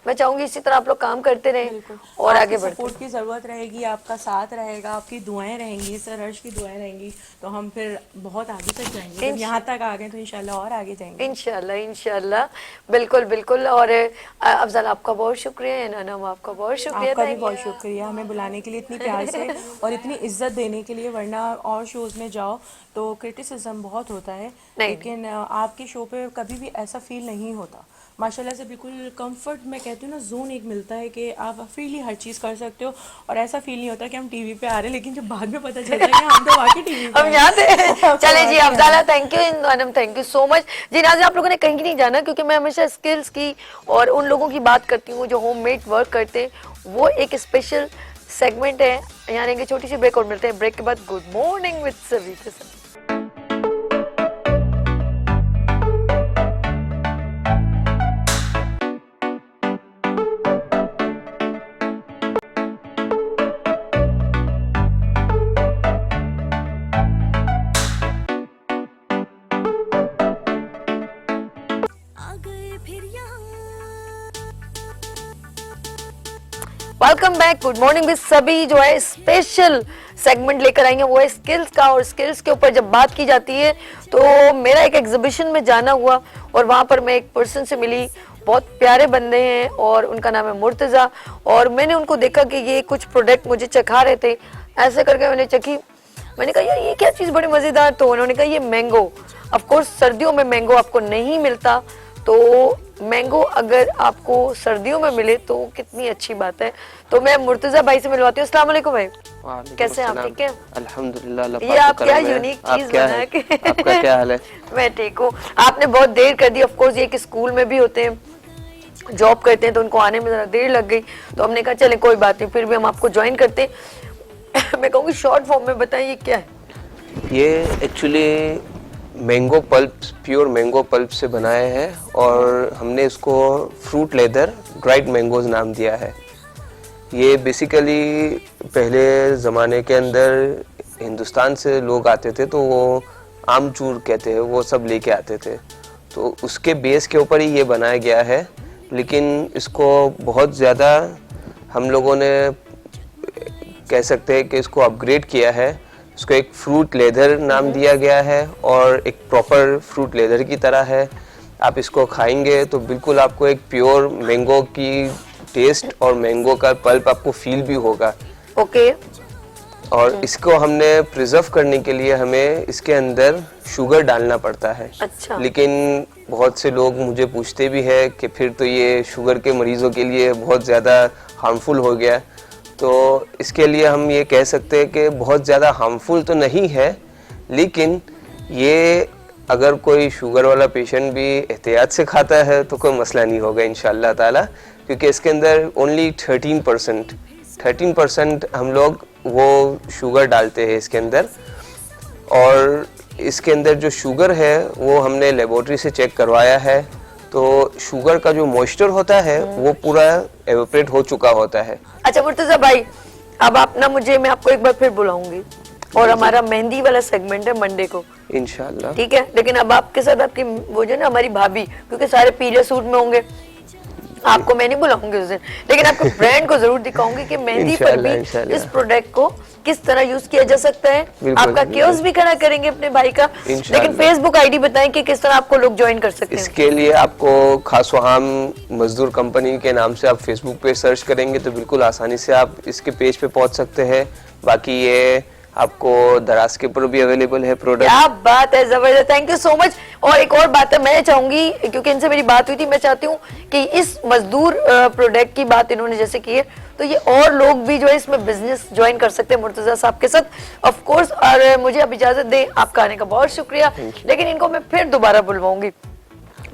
मैं चाहूंगी इसी तरह आप लोग काम करते रहें और आगे बढ़ते सपोर्ट की जरूरत रहेगी, आपका साथ रहेगा, आपकी दुआएं रहेंगी, सर हर्ष की दुआएं रहेंगी, तो हम फिर बहुत आगे तक जाएंगे। जब यहाँ तक आ गए तो इंशाल्लाह और आगे जाएंगे इंशाल्लाह इंशाल्लाह। बिल्कुल बिल्कुल। और अफजल आपका बहुत शुक्रिया, अनम आपका बहुत शुक्रिया। आपका भी Thank बहुत you. शुक्रिया हमें बुलाने के लिए इतनी प्यार से और इतनी इज्जत देने के लिए, वरना और शोज में जाओ तो क्रिटिसिज्म बहुत होता है, नहीं। लेकिन आपके शो पे कभी भी ऐसा फील नहीं होता। माशाल्लाह से बिल्कुल कंफर्ट, मैं कहती हूँ ना, जोन एक मिलता है कि आप फ्रीली हर चीज़ कर सकते हो, और ऐसा फील नहीं होता कि हम टीवी पे आ रहे हैं, लेकिन जब बाद में पता चलता है कि हम तो वाकई टीवी पे हम यहाँ थे। हैं। चले जी Afzala thank you, Anam thank you so much जी। नाज़रीन आप लोगों ने कहीं नहीं जाना, क्योंकि मैं हमेशा स्किल्स की और उन लोगों की बात करती हूँ जो होममेड वर्क करते हैं, वो एक स्पेशल सेगमेंट है। यहाँ रहेंगे छोटी सी ब्रेक और मिलते हैं ब्रेक के बाद गुड मॉर्निंग विद सभी के साथ। Welcome back, good morning with सभी जो है स्पेशल सेगमेंट लेकर आएंगे, वो है स्किल्स का। और स्किल्स के ऊपर जब बात की जाती है तो मेरा एक एग्जीबिशन में जाना हुआ, और वहाँ पर मैं एक पर्सन से मिली, बहुत प्यारे बंदे हैं और उनका नाम है मुर्तज़ा। और मैंने उनको देखा कि ये कुछ प्रोडक्ट मुझे चखा रहे थे, ऐसे करके मैंने चखी। मैंने कहा यार ये क्या चीज़ बड़ी मज़ेदार, तो उन्होंने कहा ये मैंगो। ऑफ कोर्स सर्दियों में मैंगो आपको नहीं मिलता, तो मैंगो अगर आपको सर्दियों में मिले तो कितनी अच्छी बात है। तो मैं मुर्तज़ा भाई से मिलवाती हूँ। अस्सलाम वालेकुम भाई, कैसे हैं आप? ठीक है अल्हम्दुलिल्लाह। अल्लाह ये पाक आप का क्या करम है। यूनिक आप चीज क्या बना है? के आपका क्या हाल है? मैं ठीक हूँ। आपने बहुत देर कर दी। ऑफ कोर्स ये एक स्कूल में भी होते हैं, जॉब करते हैं, तो उनको आने में जरा देर लग गई, तो हमने कहा चले कोई बात नहीं, फिर भी हम आपको ज्वाइन करते हैं। मैं कहूँगी शॉर्ट फॉर्म में बताइए क्या है ये actually mango pulp, pure mango pulp से बनाया है, और हमने इसको फ्रूट लेदर ड्राइड मैंगोज नाम दिया है। ये बेसिकली पहले ज़माने के अंदर हिंदुस्तान से लोग आते थे, तो वो आमचूर कहते हैं, वो सब लेके आते थे, तो उसके बेस के ऊपर ही ये बनाया गया है। लेकिन इसको बहुत ज़्यादा हम लोगों ने कह सकते हैं कि इसको अपग्रेड किया है। इसको एक फ्रूट लेदर नाम दिया गया है, और एक प्रॉपर फ्रूट लेदर की तरह है। आप इसको खाएंगे तो बिल्कुल आपको एक प्योर मैंगो की टेस्ट और मैंगो का पल्प आपको फील भी होगा। ओके। और इसको हमने प्रिजर्व करने के लिए हमें इसके अंदर शुगर डालना पड़ता है। अच्छा। लेकिन बहुत से लोग मुझे पूछते भी है कि फिर तो ये शुगर के मरीजों के लिए बहुत ज़्यादा हार्मफुल हो गया। तो इसके लिए हम ये कह सकते हैं कि बहुत ज़्यादा हार्मफुल तो नहीं है, लेकिन ये अगर कोई शुगर वाला पेशेंट भी एहतियात से खाता है तो कोई मसला नहीं होगा इंशाअल्लाह ताला, क्योंकि इसके अंदर ओनली 13% हम लोग वो शुगर डालते हैं इसके अंदर। और इसके अंदर जो शुगर है वो हमने लेबोरेटरी से चेक करवाया है, तो शुगर का जो मॉइस्चर होता है वो पूरा एवोपरेट हो चुका होता है। अच्छा मुर्तजा भाई, अब आप ना मुझे, मैं आपको एक बार फिर बुलाऊंगी और हमारा मेहंदी वाला सेगमेंट है मंडे को, इंशाल्लाह। ठीक है। लेकिन अब आपके साथ आपकी वो जो ना हमारी भाभी, क्योंकि सारे पीले सूट में होंगे, आपको मैं नहीं बुलाऊंगी उस दिन, लेकिन आपको ब्रांड को जरूर दिखाऊंगी कि मेहंदी पर इंशाल्लाह, भी इंशाल्लाह। इस प्रोडक्ट को किस तरह यूज किया जा सकता है। बिल्कुल, आपका बिल्कुल। क्योस भी खड़ा करेंगे अपने भाई का, इंशाल्लाह। लेकिन फेसबुक आईडी बताएं कि किस तरह आपको लोग ज्वाइन कर सकते हैं। इसके लिए आपको खासोहाम मजदूर कंपनी के नाम से आप फेसबुक पे सर्च करेंगे तो बिल्कुल आसानी से आप इसके पेज पे पहुंच सकते हैं। बाकी ये आपको दराज के ऊपर भी अवेलेबल है प्रोडक्ट। क्या बात है, जबरदस्त, थैंक यू सो मच। और एक और बात है, मैं चाहूंगी, क्योंकि इनसे मेरी बात हुई थी, मैं चाहती हूँ कि इस मजदूर प्रोडक्ट की बात इन्होंने जैसे की है, तो ये और लोग भी जो है इसमें बिजनेस ज्वाइन कर सकते हैं मुर्तजा साहब के साथ ऑफ कोर्स। और मुझे अब इजाजत दें, आपका आने का बहुत शुक्रिया, लेकिन इनको मैं फिर दोबारा बुलवाऊंगी,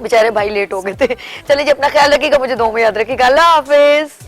बेचारे भाई लेट हो गए थे। चलिए जी, अपना ख्याल रखिएगा, मुझे दुआ में याद रखिएगा, अल्लाह हाफिज।